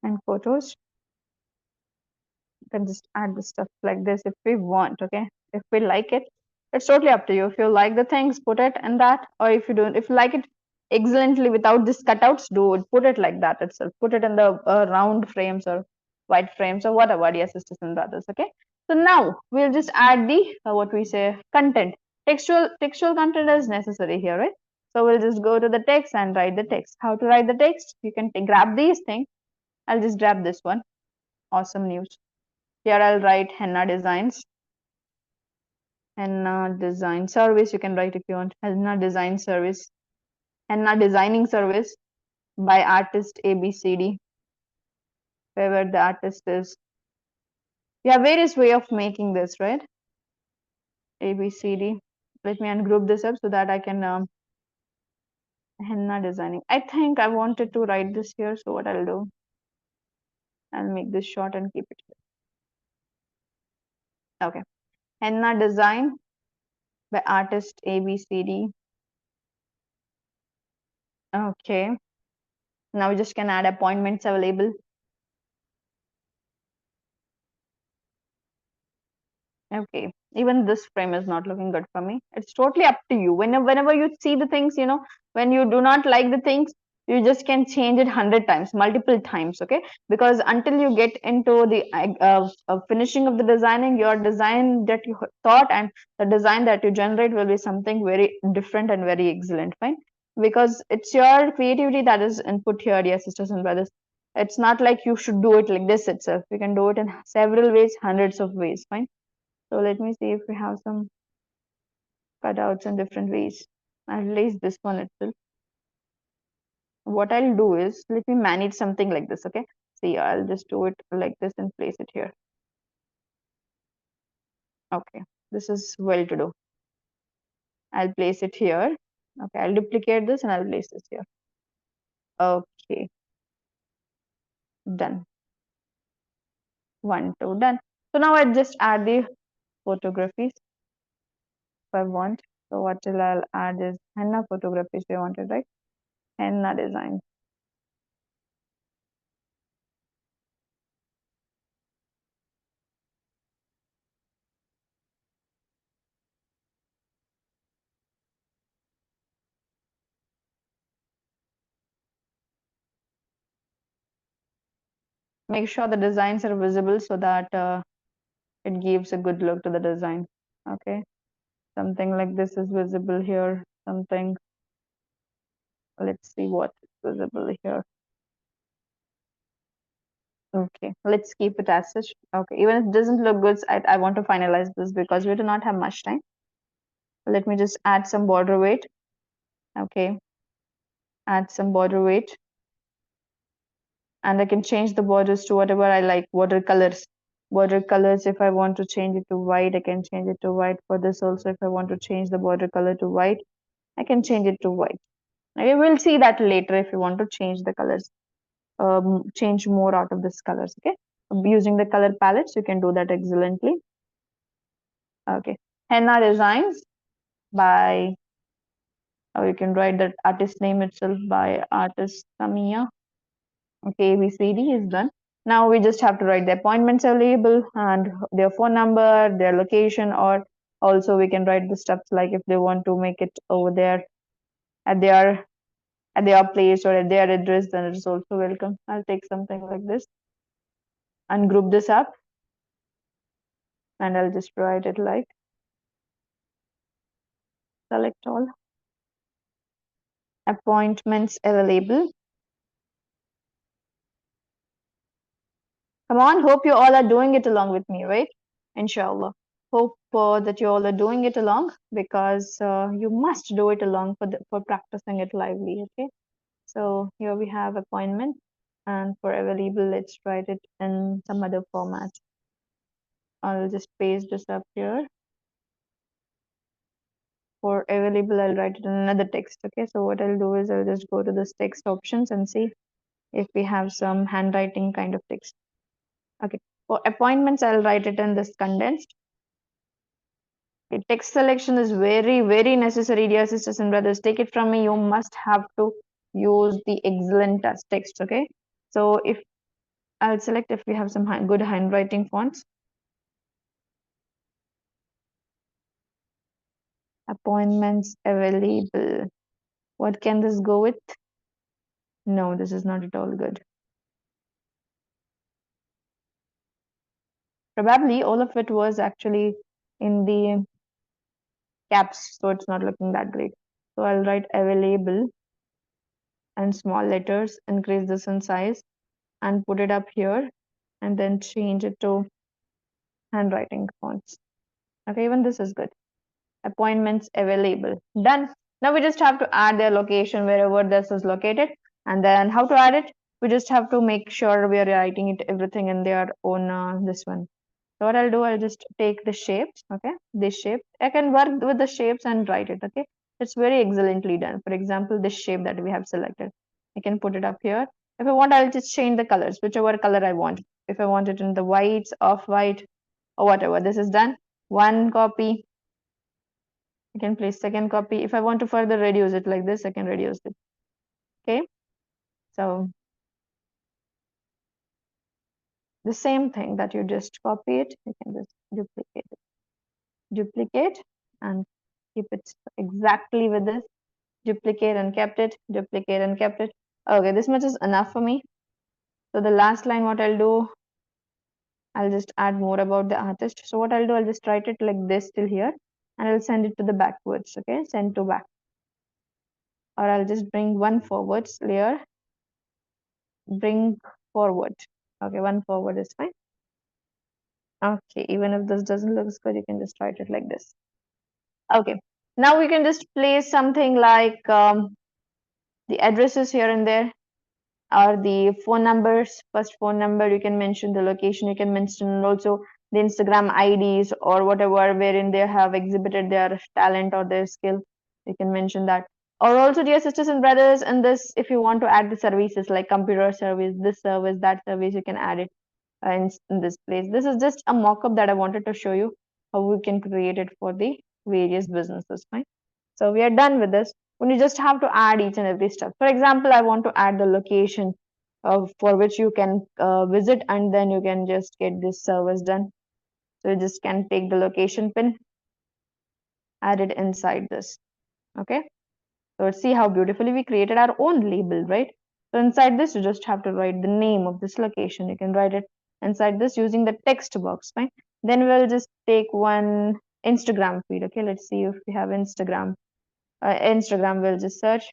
and photos. You can just add the stuff like this if we want, okay? If we like it, it's totally up to you. If you like the things, put it in that, or if you don't, if you like it excellently without these cutouts, do it. Put it like that itself. Put it in the round frames or white frames or whatever, dear sisters and brothers, okay? So now we'll just add the what we say content. Textual content is necessary here, right? So we'll just go to the text and write the text. How to write the text? You can grab these things. I'll just grab this one. Awesome news. Here I'll write henna designs. Henna design service. You can write if you want. Henna design service. Henna designing service by artist ABCD. Whoever the artist is. We have various way of making this, right? ABCD. Let me ungroup this up so that I can henna designing. I think I wanted to write this here, so what I'll do, I'll make this short and keep it here. Okay. Henna design by artist ABCD. Okay. Now we just can add appointments available. Okay, even this frame is not looking good for me. It's totally up to you. Whenever you see the things, when you do not like the things, you just can change it 100 times, multiple times, okay? Because until you get into the finishing of the designing, your design that you thought and the design that you generate will be something very different and very excellent, fine? Because it's your creativity that is input here, dear sisters and brothers. It's not like you should do it like this itself. You can do it in several ways, hundreds of ways, fine? So let me see if we have some cutouts in different ways. I'll place this one itself. What I'll do is, let me manage something like this, okay? See, I'll just do it like this and place it here. Okay, this is well to do. I'll place it here. Okay, I'll duplicate this and I'll place this here. Okay, done. 1, 2, done. So now I just add the photographies if I want. So what I'll add is henna photographies I wanted, right? Henna design. Make sure the designs are visible so that it gives a good look to the design. Okay, something like this is visible here. Something, let's see what is visible here. Okay, let's keep it as such. Okay, even if it doesn't look good, I want to finalize this because we do not have much time. Let me just add some border weight. Okay, add some border weight, and I can change the borders to whatever I like. Border colors. Border colors, if I want to change it to white, I can change it to white. For this also, if I want to change the border color to white, I can change it to white. Okay, we'll see that later if you want to change the colors, change more out of this colors. Okay, using the color palettes, you can do that excellently. Okay, henna designs by, or you can write that artist name itself by artist Samia. Okay, ABCD is done. Now we just have to write the appointments available and their phone number, their location, or also we can write the stuff like if they want to make it over there at their place or at their address, then it's also welcome. I'll take something like this, ungroup this up, and I'll just write it like select all appointments available. Come on, hope you all are doing it along with me, right? Inshallah. Hope that you all are doing it along because you must do it along for practicing it lively. Okay. So here we have appointment, and for available, let's write it in some other format. I'll just paste this up here. For available, I'll write it in another text. Okay, so what I'll do is I'll just go to this text options and see if we have some handwriting kind of text. Okay, for appointments, I'll write it in this condensed. The text selection is very, very necessary, dear sisters and brothers. Take it from me, you must have to use the excellent text. Okay, so if I'll select if we have some good handwriting fonts. Appointments available. What can this go with? No, this is not at all good. Probably all of it was actually in the caps, so it's not looking that great. So I'll write available and small letters, increase this in size and put it up here and then change it to handwriting fonts. Okay, even this is good. Appointments available. Done. Now we just have to add their location wherever this is located. And then how to add it? We just have to make sure we are writing it everything in their own this one. So what I'll do, I'll just take the shapes, okay? This shape. I can work with the shapes and write it, okay? It's very excellently done. For example, this shape that we have selected. I can put it up here. If I want, I'll just change the colors, whichever color I want. If I want it in the whites, off-white, or whatever. This is done. One copy. I can place second copy. If I want to further reduce it like this, I can reduce it. Okay. So the same thing that you just copy it, you can just duplicate it. Duplicate and keep it exactly with this. Duplicate and kept it. Duplicate and kept it. Okay, this much is enough for me. So the last line, what I'll do, I'll just add more about the artist. So what I'll do, I'll just write it like this till here and I'll send it to the backwards. Okay, send to back. Or I'll just bring one forwards layer, bring forward. Okay, one forward is fine. Okay, even if this doesn't look good, you can just write it like this. Okay, now we can just place something like the addresses here and there, or the phone numbers. First phone number, you can mention the location, you can mention also the Instagram IDs or whatever wherein they have exhibited their talent or their skill. You can mention that. Or also, dear sisters and brothers, in this, if you want to add the services like computer service, that service, you can add it in this place. This is just a mock-up that I wanted to show you how we can create it for the various businesses. Fine. So we are done with this. When you just have to add each and every step. For example, I want to add the location for which you can visit, and then you can just get this service done. So you just can take the location pin, add it inside this. Okay. So see how beautifully we created our own label, right? So inside this, you just have to write the name of this location. You can write it inside this using the text box, fine. Then we'll just take one Instagram feed. Okay, let's see if we have Instagram. Instagram, we'll just search.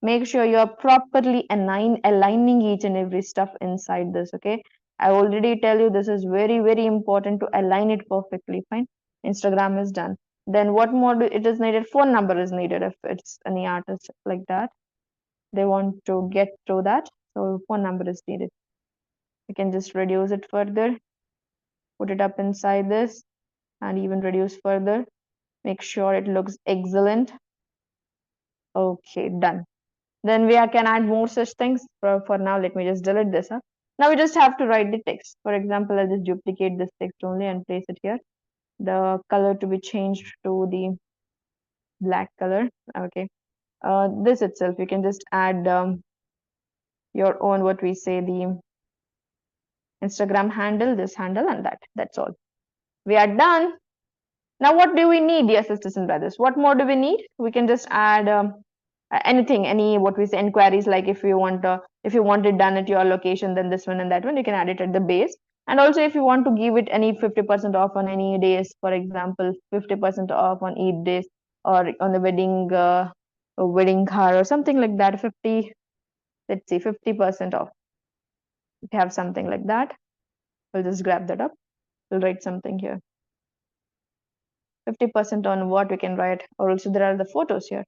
Make sure you're properly aligning each and every stuff inside this. Okay, I already tell you this is very, very important to align it perfectly. Fine. Instagram is done. Then what more it is needed? Phone number is needed if it's any artist like that. They want to get through that. So phone number is needed. You can just reduce it further, put it up inside this, and even reduce further. Make sure it looks excellent. Okay, done. Then we can add more such things. For now, let me just delete this. Now we just have to write the text. For example, I'll just duplicate this text only and place it here. The color to be changed to the black color. Okay. This itself, you can just add your own, what we say, the Instagram handle, this handle, and that. That's all. We are done. Now, what do we need, dear sisters and brothers? What more do we need? We can just add anything, any what we say inquiries, like if you want it done at your location, then this one and that one, you can add it at the base. And also, if you want to give it any 50% off on any days, for example, 50% off on each days, or on the wedding car or something like that, 50, let's see, 50% off. If you have something like that, we'll just grab that up. We'll write something here. 50% on what we can write, or also there are the photos here.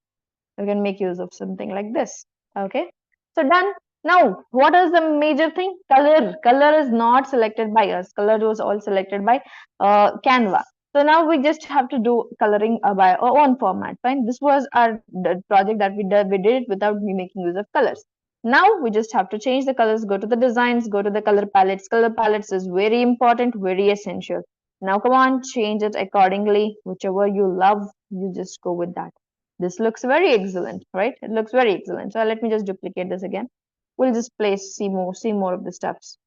You can make use of something like this. Okay, so done. Now, what is the major thing? Color. Color is not selected by us. Color was all selected by Canva. So now we just have to do coloring by our own format. Fine. This was our project that we did. We did it without me making use of colors. Now we just have to change the colors. Go to the designs. Go to the color palettes. Color palettes is very important, very essential. Now come on, change it accordingly. Whichever you love, you just go with that. This looks very excellent, right? It looks very excellent. So let me just duplicate this again. We'll just place see more of the stuffs,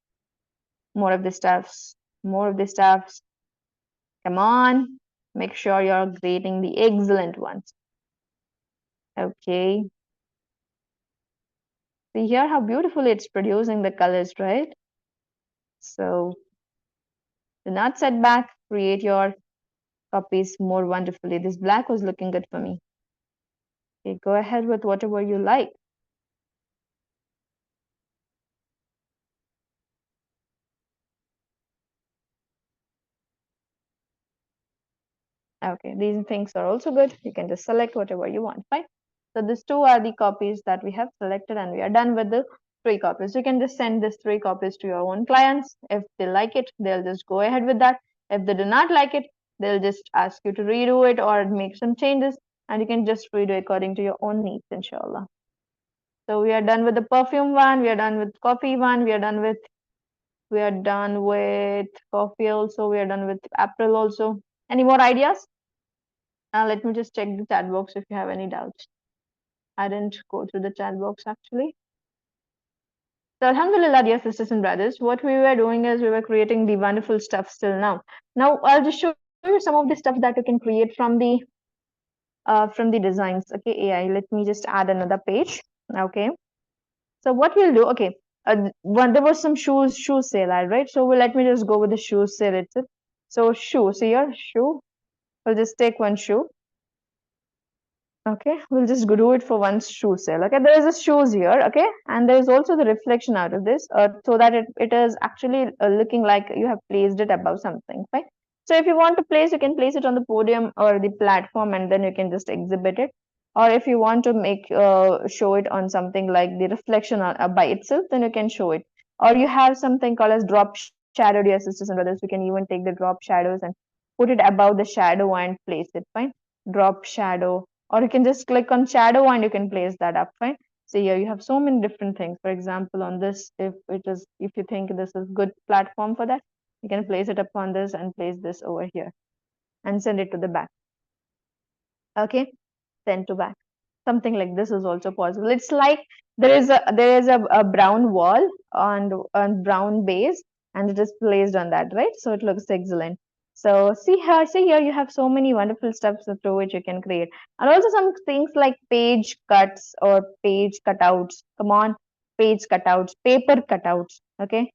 more of the stuffs, more of the stuffs. Come on, make sure you're creating the excellent ones. Okay, see here how beautifully it's producing the colors, right? So do not set back, create your copies more wonderfully. This black was looking good for me. Okay, go ahead with whatever you like. Okay, these things are also good. You can just select whatever you want. Fine. So these two are the copies that we have selected, and we are done with the three copies. You can just send these three copies to your own clients. If they like it, they'll just go ahead with that. If they do not like it, they'll just ask you to redo it or make some changes, and you can just redo according to your own needs, inshallah. So we are done with the perfume one, we are done with coffee one, we are done with coffee also, we are done with April also. Any more ideas? Let me just check the chat box if you have any doubts. I didn't go through the chat box actually. So Alhamdulillah, dear sisters and brothers, what we were doing is we were creating the wonderful stuff still now. Now I'll just show you some of the stuff that you can create from the designs. Okay, AI. Let me just add another page. Okay. So what we'll do, okay, there was some shoe sale, right? So let me just go with the shoe sale itself. So shoe, so your shoe, we'll just take one shoe. Okay, we'll just do it for one shoe sale. Okay, there is a shoes here. Okay, and there is also the reflection out of this, so that it is actually looking like you have placed it above something. Right. So if you want to place, you can place it on the podium or the platform, and then you can just exhibit it. Or if you want to make show it on something like the reflection by itself, then you can show it. Or you have something called as drop shadow, dear sisters and brothers. You can even take the drop shadows and put it above the shadow and place it. Fine, drop shadow, or you can just click on shadow and you can place that up. Fine. So here you have so many different things. For example, on this, if you think this is good platform for that, you can place it upon this and place this over here and send it to the back. Okay, send to back. Something like this is also possible. It's like there is a brown wall on brown base, and it is placed on that, right? So it looks excellent. So see here, you have so many wonderful steps through which you can create, and also some things like page cuts or page cutouts. Come on, page cutouts, paper cutouts. Okay,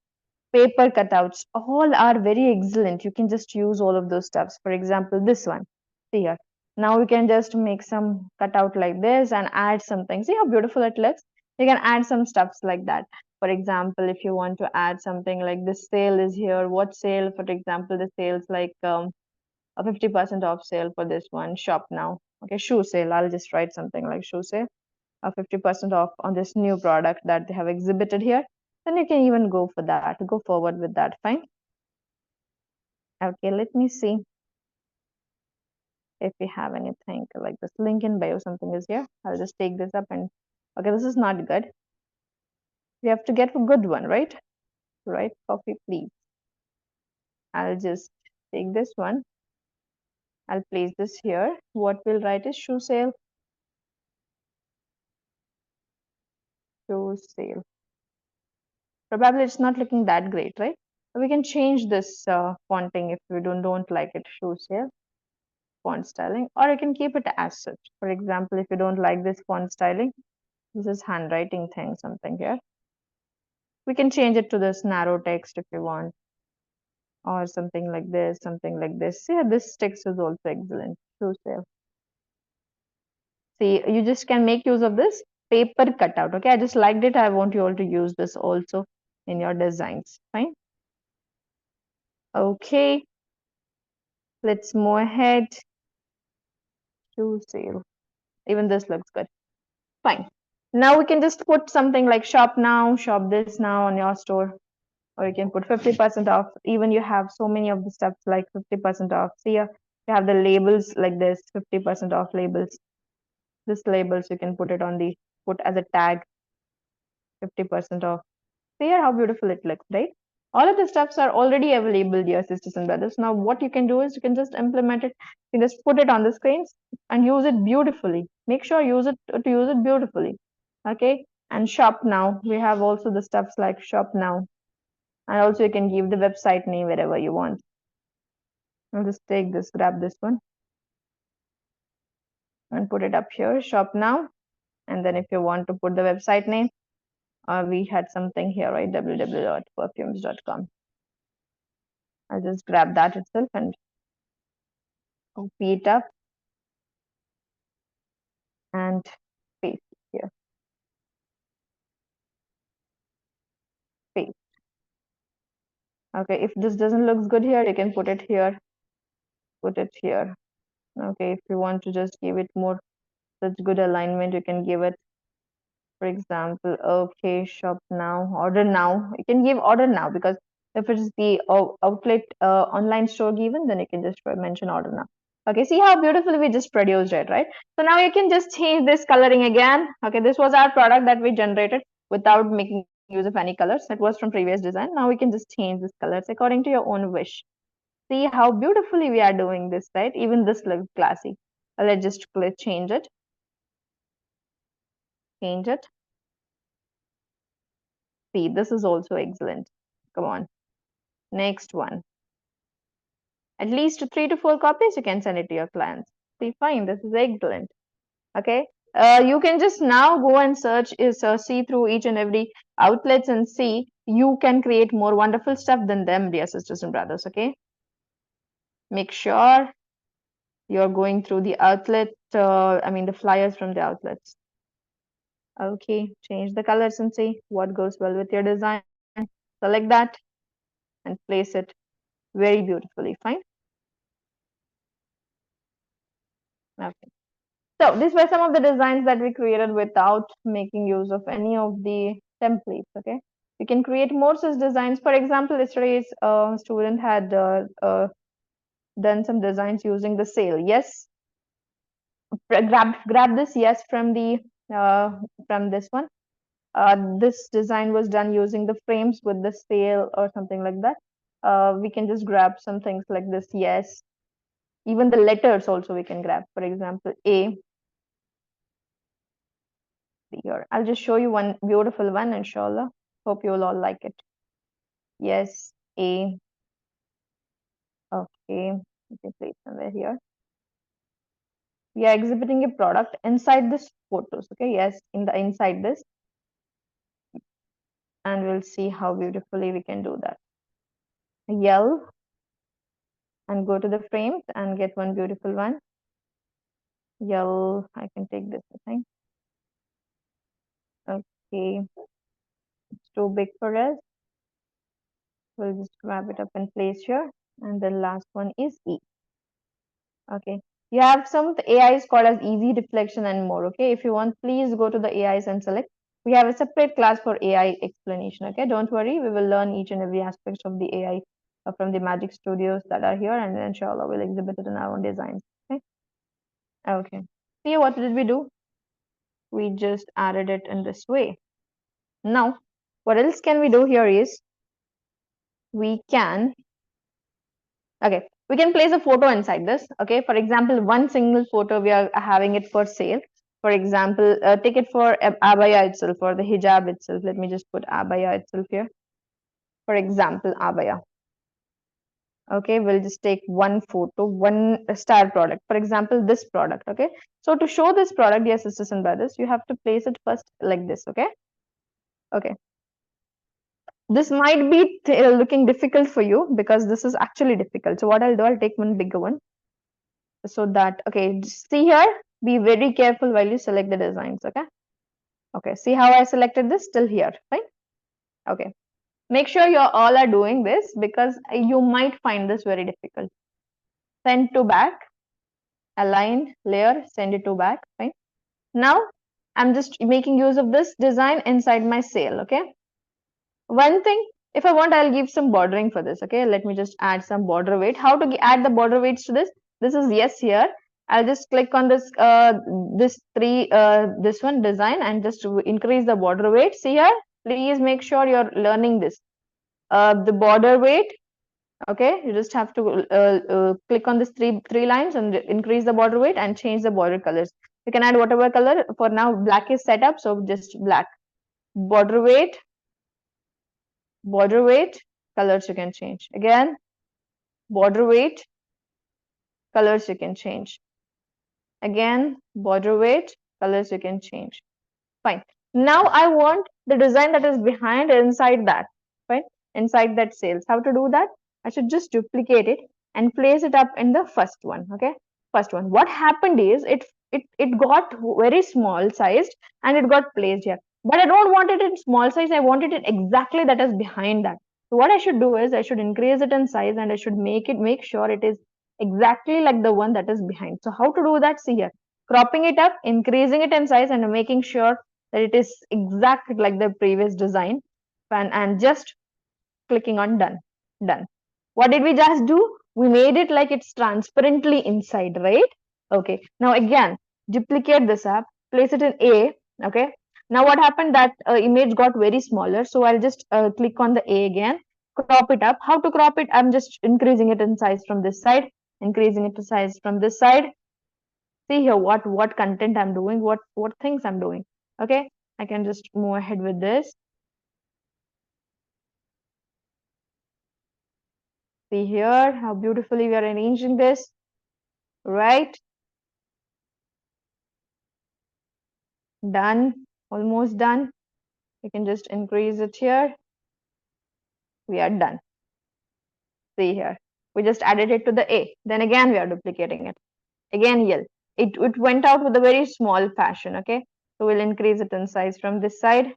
paper cutouts, all are very excellent. You can just use all of those stuffs. For example, this one. See here. Now we can just make some cutout like this and add something. See how beautiful it looks? You can add some stuffs like that. For example, if you want to add something like this sale is here. What sale? For example, the sales like a 50% off sale for this one. Shop now. Okay, shoe sale. I'll just write something like shoe sale. A 50% off on this new product that they have exhibited here, then you can even go for that, go forward with that. Fine. Okay, let me see if we have anything like this link in bio, something is here. I'll just take this up and okay, this is not good. We have to get a good one, right? Right, coffee, please. I'll just take this one. I'll place this here. What we'll write is shoe sale. Shoe sale. Probably it's not looking that great, right? We can change this fonting if we don't like it. Shoe sale. Font styling, or you can keep it as such. For example, if you don't like this font styling, this is handwriting thing, something here. We can change it to this narrow text if you want, or something like this, something like this. Yeah, this text is also excellent. So, see, you just can make use of this paper cutout. Okay, I just liked it. I want you all to use this also in your designs. Fine. Okay, let's move ahead. To sale. Even this looks good. Fine. Now we can just put something like shop now, shop this now on your store, or you can put 50% off. Even you have so many of the stuff like 50% off. See here, you have the labels like this, 50% off labels. This labels you can put it on the put as a tag, 50% off. See here how beautiful it looks, right? All of the stuffs are already available, dear sisters and brothers. Now what you can do is you can just implement it. You can just put it on the screens and use it beautifully. Make sure use it to use it beautifully. Okay. And shop now. We have also the stuffs like shop now. And also you can give the website name wherever you want. I'll just take this, grab this one and put it up here, shop now. And then if you want to put the website name, we had something here, right? www.perfumes.com. I'll just grab that itself and copy it up and paste it here. Paste. Okay, if this doesn't look good here, you can put it here, put it here. Okay, if you want to just give it more such good alignment, you can give it, for example, okay, shop now, order now. You can give order now because if it is the outlet online store given, then you can just mention order now. Okay, see how beautifully we just produced it, right? So now you can just change this coloring again. Okay, this was our product that we generated without making use of any colors. It was from previous design. Now we can just change this colors according to your own wish. See how beautifully we are doing this, right? Even this looks classy. Let's just change it. Change it. See, this is also excellent. Come on. Next one. At least 3 to 4 copies, you can send it to your clients. See, fine, this is excellent. Okay. You can just now go and search is see through each and every outlets and see you can create more wonderful stuff than them, dear sisters and brothers. Okay. Make sure you're going through the outlet, I mean the flyers from the outlets. Okay, change the colors and see what goes well with your design. Select that and place it very beautifully. Fine. Okay. So these were some of the designs that we created without making use of any of the templates. Okay. You can create more such designs. For example, yesterday's student had done some designs using the sale. Yes. Grab this yes from the from this one. This design was done using the frames with the sale or something like that. We can just grab some things like this. Yes. Even the letters also we can grab. For example, A. Here, I'll just show you one beautiful one, inshallah. Hope you will all like it. Yes. A. Okay. You can place somewhere here. We are exhibiting a product inside this photos. Okay. Yes. In the inside this. And we'll see how beautifully we can do that. Yell and go to the frames and get one beautiful one. Yell. I can take this, I think. Okay. It's too big for us. We'll just grab it up and place here. And the last one is E. Okay. You have some AIs called as easy deflection and more. Okay. If you want, please go to the AIs and select. We have a separate class for AI explanation. Okay. Don't worry. We will learn each and every aspect of the AI from the Magic Studios that are here. And then inshallah, we'll exhibit it in our own designs. Okay. Okay. See, what did we do? We just added it in this way. Now, what else can we do here is we can, okay, we can place a photo inside this. Okay. For example, one single photo, we are having it for sale. For example, take it for Abaya itself, or the hijab itself. Let me just put Abaya itself here. For example, Abaya. Okay, we'll just take one photo, one star product. For example, this product. Okay, so to show this product, dear sisters and brothers, you have to place it first like this. Okay, okay. This might be looking difficult for you because this is actually difficult. So what I'll do, I'll take one bigger one so that, okay, see here, be very careful while you select the designs. Okay, okay. See how I selected this till here, right? Okay. Make sure you all are doing this because you might find this very difficult. Send to back, align, layer, send it to back, right? Now, I'm just making use of this design inside my sale. Okay. One thing, if I want, I'll give some bordering for this. Okay, let me just add some border weight. How to add the border weights to this? This is yes here. I'll just click on this this one design and just increase the border weight. See here, please make sure you're learning this. The border weight. Okay, you just have to click on this three lines and increase the border weight and change the border colors. You can add whatever color. For now, black is set up, so just black. Border weight, colors you can change. Again, border weight, colors you can change. Again, border weight, colors you can change. Fine. Now I want the design that is behind inside that. Fine. Inside that sales. How to do that? I should just duplicate it and place it up in the first one. Okay. First one. What happened is it got very small sized and it got placed here. But I don't want it in small size. I wanted it exactly that is behind that. So what I should do is I should increase it in size and I should make sure it is exactly like the one that is behind. So how to do that? See here. Cropping it up, increasing it in size and making sure that it is exact like the previous design and just clicking on done. What did we just do? We made it like it's transparently inside, right? Okay, now again duplicate this up, place it in A. Okay, now what happened, that image got very smaller, so I'll just click on the A again, crop it up. How to crop it? I'm just increasing it in size from this side, increasing it to size from this side. See here what content I'm doing, what things I'm doing. Okay, I can just move ahead with this. See here how beautifully we are arranging this, right? Done, almost done. You can just increase it here. We are done. See here, we just added it to the A. Then again we are duplicating it. Again here, it went out with a very small fashion. Okay, so we'll increase it in size from this side,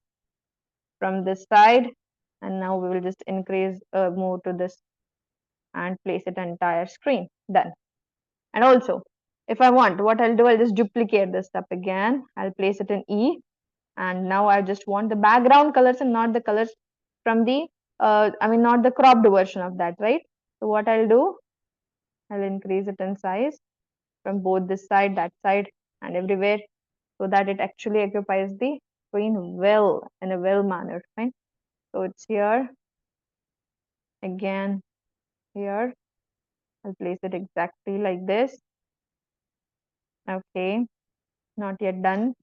and now we will just increase move to this and place it entire screen. Done. And also, if I want, what I'll do, I'll just duplicate this up again. I'll place it in E. And now I just want the background colors and not the colors from the, not the cropped version of that, right? So what I'll do, I'll increase it in size from both this side, that side, and everywhere, so that it actually occupies the screen well, in a well manner, right? So it's here, again, here. I'll place it exactly like this. Okay, not yet done.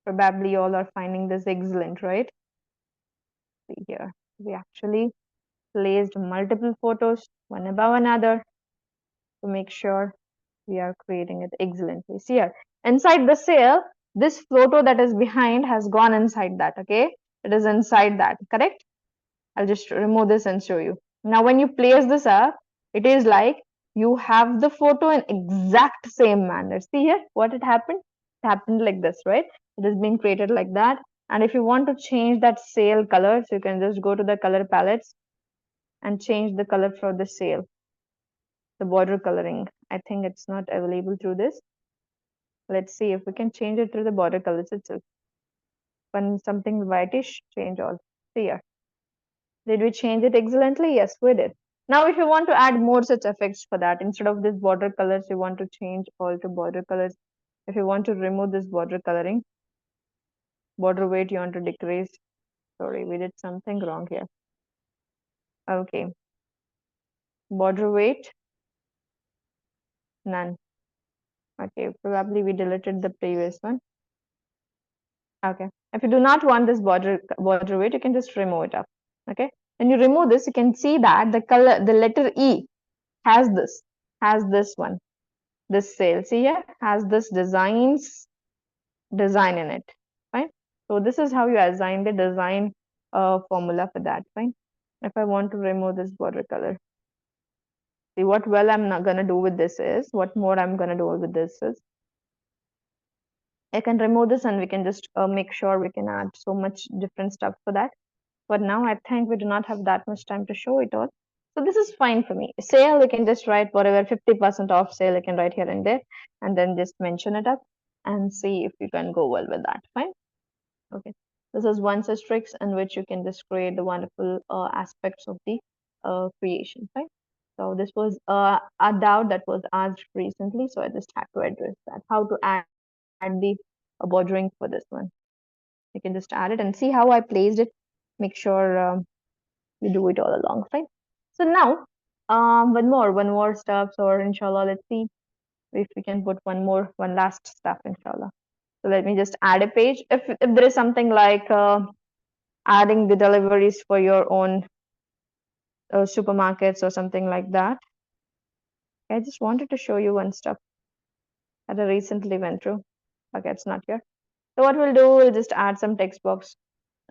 Probably you all are finding this excellent, right? See here, we actually placed multiple photos one above another to make sure we are creating it excellently. See here, inside the sale, this photo that is behind has gone inside that. Okay, it is inside that, correct? I'll just remove this and show you. Now when you place this up, it is like you have the photo in exact same manner. See here what it happened? It happened like this, right? It is being created like that. And if you want to change that sale color, so you can just go to the color palettes and change the color for the sale, the border coloring. I think it's not available through this. Let's see if we can change it through the border colors itself. When something whitish, change all. See here. Did we change it excellently? Yes, we did. Now, if you want to add more such effects for that, instead of this border colors, you want to change all to border colors. If you want to remove this border coloring, border weight, you want to decrease. Sorry, we did something wrong here. Okay. Border weight, none. Okay, probably we deleted the previous one. Okay. If you do not want this border weight, you can just remove it up. Okay. When you remove this, you can see that the color, the letter E has this one. This sale, see here, has this design in it, fine. So this is how you assign the design formula for that, fine. If I want to remove this border color, see what well I'm not gonna do with this is, what more I'm gonna do with this is, I can remove this and we can just make sure we can add so much different stuff for that. But now I think we do not have that much time to show it all. So this is fine for me. Sale, you can just write whatever 50% off sale, you can write here and there, and then just mention it up. and see if you can go well with that. Fine. Okay. This is one such tricks in which you can just create the wonderful aspects of the creation. Fine. So this was a doubt that was asked recently, so I just had to address that. How to add the bordering for this one. You can just add it and see how I placed it. Make sure you do it all along. Fine. So now, one more stuff. Or inshallah, let's see if we can put one last stuff, inshallah. So let me just add a page. If there is something like adding the deliveries for your own supermarkets or something like that. I just wanted to show you one stuff that I recently went through. Okay, it's not here. So what we'll do, we'll just add some text box.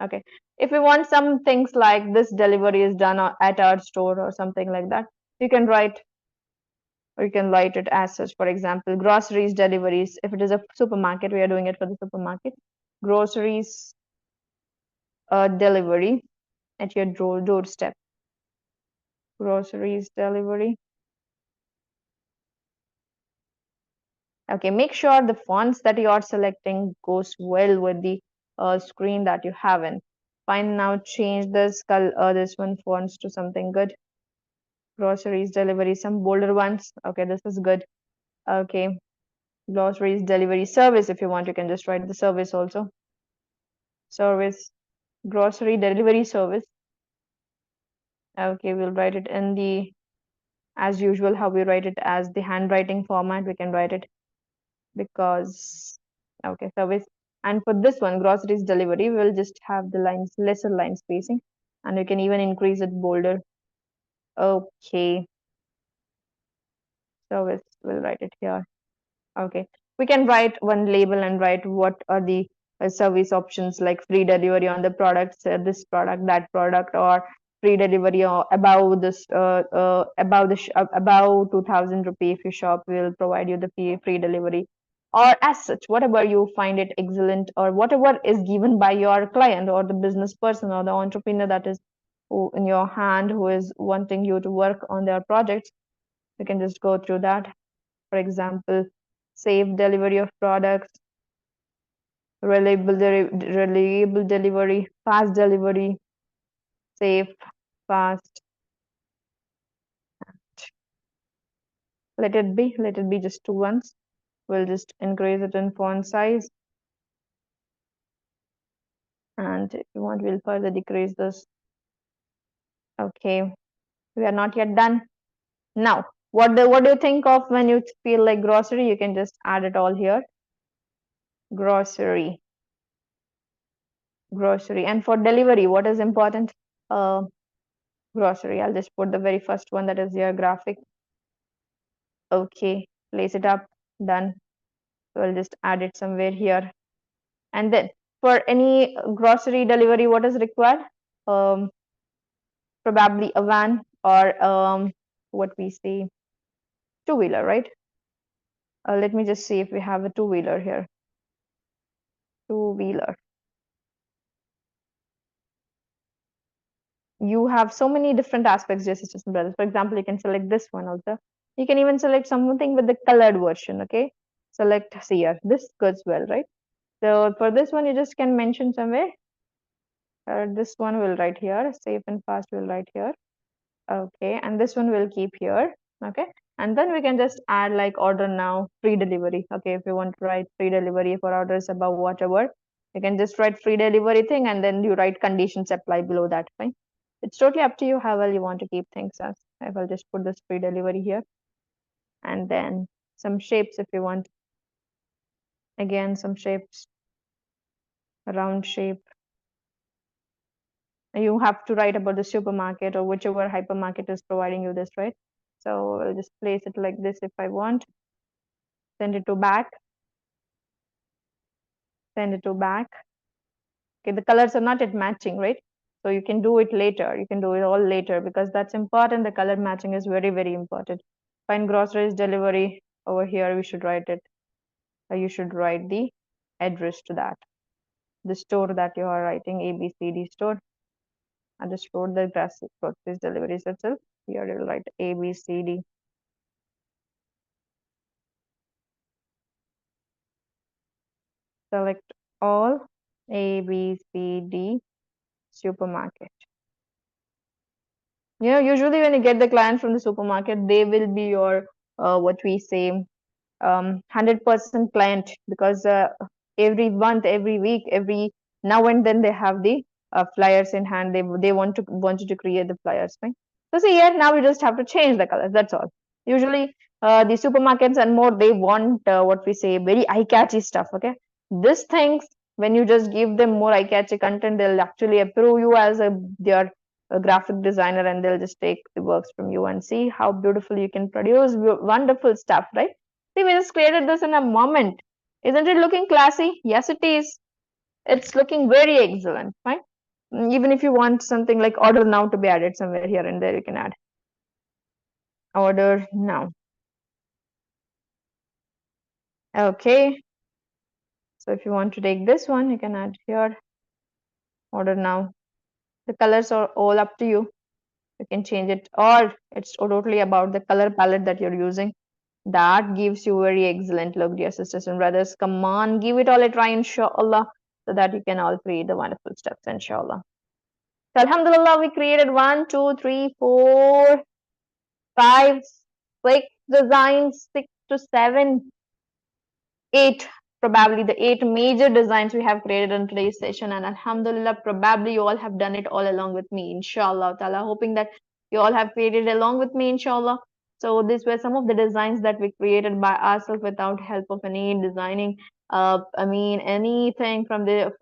Okay. If we want some things like this delivery is done at our store or something like that, you can write, or you can write it as such. For example, groceries deliveries. If it is a supermarket, we are doing it for the supermarket. Groceries delivery at your doorstep. Groceries delivery. Okay, make sure the fonts that you are selecting goes well with the screen that you have in. Fine, now change this one fonts to something good. Groceries delivery, some bolder ones. Okay, this is good. Okay, groceries delivery service. If you want, you can just write the service also. Service, grocery delivery service. Okay, we'll write it in the, as usual, how we write it as the handwriting format. We can write it because, okay, service. And for this one, groceries delivery, we'll just have the lines, lesser line spacing, and we can even increase it bolder. Okay, service, we'll write it here. Okay, we can write one label and write what are the service options, like free delivery on the products, this product, that product, or free delivery or above this, above 2000 rupee. If you shop, we'll provide you the free delivery, or as such, whatever you find it excellent, or whatever is given by your client or the business person or the entrepreneur that is in your hand, who is wanting you to work on their projects. You can just go through that. For example, safe delivery of products, reliable delivery, fast delivery, safe, fast. Let it be just two ones. We'll just increase it in font size. And if you want, we'll further decrease this. Okay, we are not yet done. Now, what do you think of when you feel like grocery? You can just add it all here. Grocery. Grocery. And for delivery, what is important? Grocery. I'll just put the very first one, that is your graphic. Okay, place it up, done. So I'll just add it somewhere here. And then for any grocery delivery, what is required? Probably a van, or what we say, two-wheeler, right? Let me just see if we have a two-wheeler here. Two-wheeler. You have so many different aspects, dear sisters and brothers. For example, you can select this one also. You can even select something with the colored version, okay? Select here. This goes well, right? So for this one, you just can mention somewhere. This one will write here. Safe and fast will write here. Okay, and this one will keep here. Okay, and then we can just add like order now, free delivery. Okay, if you want to write free delivery for orders above whatever, you can just write free delivery thing, and then you write conditions apply below that. Fine. It's totally up to you how well you want to keep things as. I will just put this free delivery here, and then some shapes if you want. Again, some shapes, a round shape. You have to write about the supermarket or whichever hypermarket is providing you this, right? So I'll just place it like this if I want. Send it to back. Send it to back. Okay, the colors are not yet matching, right? So you can do it later. You can do it all later because that's important. The color matching is very, very important. Find groceries delivery over here. We should write it. You should write the address to that. The store that you are writing, ABCD store. I just wrote the groceries deliveries itself. Here you will write ABCD. select all, A, B, C, D, supermarket. Usually when you get the client from the supermarket, they will be your, what we say, 100% client, because every month, every week, every now and then they have the flyers in hand. They want you to create the flyers, right? So see here, now we just have to change the colors. That's all. Usually, the supermarkets and more, they want, what we say, very eye-catchy stuff. Okay, these things, when you just give them more eye-catchy content, they'll actually approve you as their a graphic designer, and they'll just take the works from you and see how beautiful you can produce wonderful stuff, right? See, we just created this in a moment. Isn't it looking classy? Yes, it is. It's looking very excellent, right? Even if you want something like order now to be added somewhere here and there, you can add order now. Okay. So if you want to take this one, you can add here order now. The colors are all up to you. You can change it, or it's totally about the color palette that you're using. That gives you very excellent look, dear sisters and brothers. Come on, give it all a try, inshallah, so that you can all create the wonderful stuff, inshallah. So, alhamdulillah, we created 1, 2, 3, 4, 5, 6 designs, 6 to 7, 8, probably the 8 major designs we have created in today's session. And alhamdulillah, probably you all have done it all along with me, inshallah ta'ala, hoping that you all have created along with me, inshallah. So these were some of the designs that we created by ourselves without help of any designing, anything from this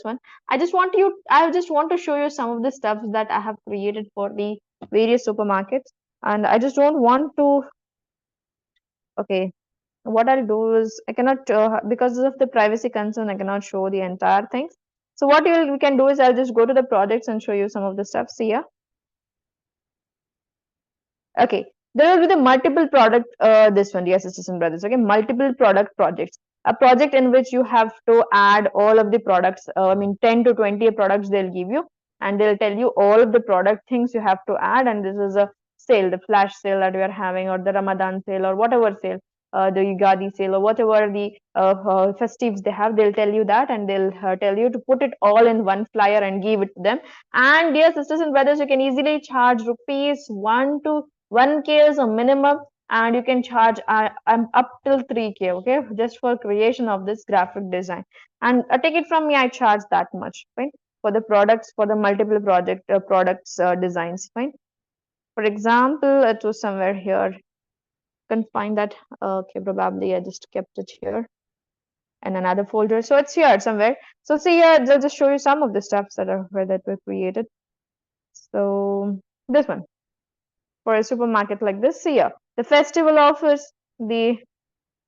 one. I just want to show you some of the stuff that I have created for the various supermarkets. And I just don't want to, okay, what I'll do is I cannot, because of the privacy concern, I cannot show the entire things. So what we can do is I'll just go to the projects and show you some of the stuff. See here. Okay, there will be the multiple product, this one, dear sisters and brothers. Okay, multiple product projects. A project in which you have to add all of the products, 10 to 20 products they'll give you, and they'll tell you all of the product things you have to add. And this is a sale, the flash sale that we are having, or the Ramadan sale, or whatever sale, the Yugadi sale, or whatever the festives they have. They'll tell you that, and they'll tell you to put it all in one flyer and give it to them. And dear sisters and brothers, you can easily charge rupees 1K is a minimum, and you can charge up till 3K, okay, just for creation of this graphic design. And take it from me, I charge that much, fine, for the products, for the multiple products designs, fine. For example, it was somewhere here. Can find that. Okay, probably I just kept it here in another folder. So it's here somewhere. So see here, I'll just show you some of the stuffs that were created. So this one, for a supermarket like this, see here, the festival offers, the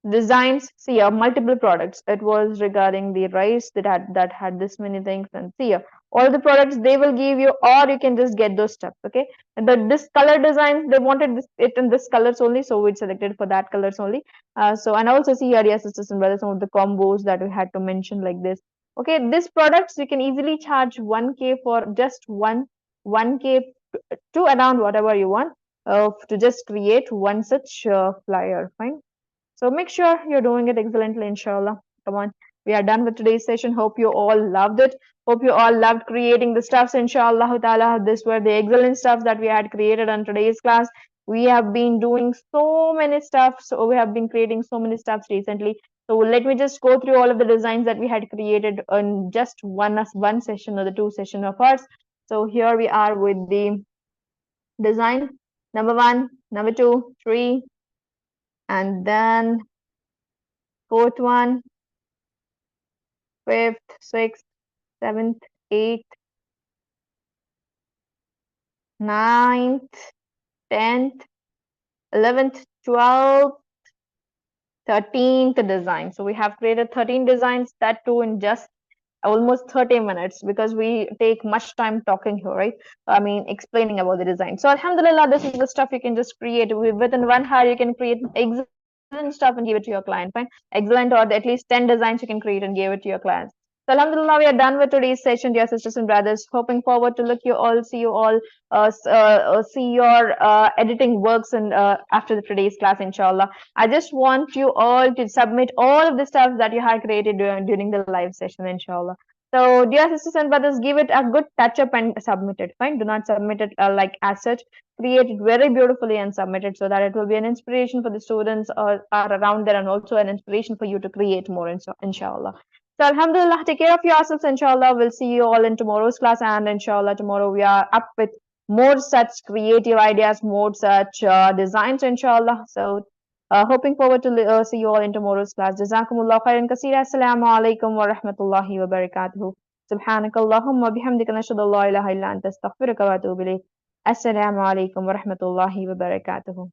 designs, see here, multiple products. It was regarding the rice that had this many things, and see here, all the products they will give you, or you can just get those stuff. Okay, and this color design, they wanted it in this colors only, so we selected for that colors only. So, and also see here, yes, sisters and brothers, some of the combos that we had to mention like this. Okay, these products you can easily charge 1K for just 1K to around whatever you want, to just create one such flyer, fine. So make sure you're doing it excellently, inshallah. Come on. We are done with today's session. Hope you all loved it. Hope you all loved creating the stuffs, inshallah ta'ala. These were the excellent stuff that we had created on today's class. We have been doing so many stuff. So we have been creating so many stuffs recently. So let me just go through all of the designs that we had created in just one session or the 2 session of ours. So here we are with the design number 1, number 2, 3, and then 4th one, 5th, 6th, 7th, 8th, 9th, 10th, 11th, 12th, 13th design. So we have created 13 designs, that too in just almost 30 minutes, because we take much time talking here, right? Explaining about the design. So alhamdulillah, this is the stuff you can just create within 1 hour. You can create excellent stuff and give it to your client, fine, excellent, or at least 10 designs you can create and give it to your clients. So Alhamdulillah, we are done with today's session, dear sisters and brothers. Hoping forward to see you all, see your editing works and after the today's class, inshallah. I just want you all to submit all of the stuff that you have created during the live session, inshallah. So, dear sisters and brothers, give it a good touch up and submit it. Fine, do not submit it like as such. Create it very beautifully and submit it so that it will be an inspiration for the students are around there and also an inspiration for you to create more, inshallah. So, Alhamdulillah, take care of yourselves, inshallah. We'll see you all in tomorrow's class, and inshallah, tomorrow we are up with more such creative ideas, more such designs, inshallah. So, hoping forward to see you all in tomorrow's class. Jazakumullah khairan kaseera. Assalamu alaikum wa rahmatullahi wa barakatuhu. سبحانك اللهم وبحمدك نشهد أن لا إله إلا أنت أستغفرك وأتوب إليك السلام عليكم ورحمة الله وبركاته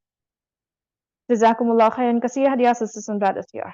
جزاكم الله خيرا كثيرا dear sisters and brothers here.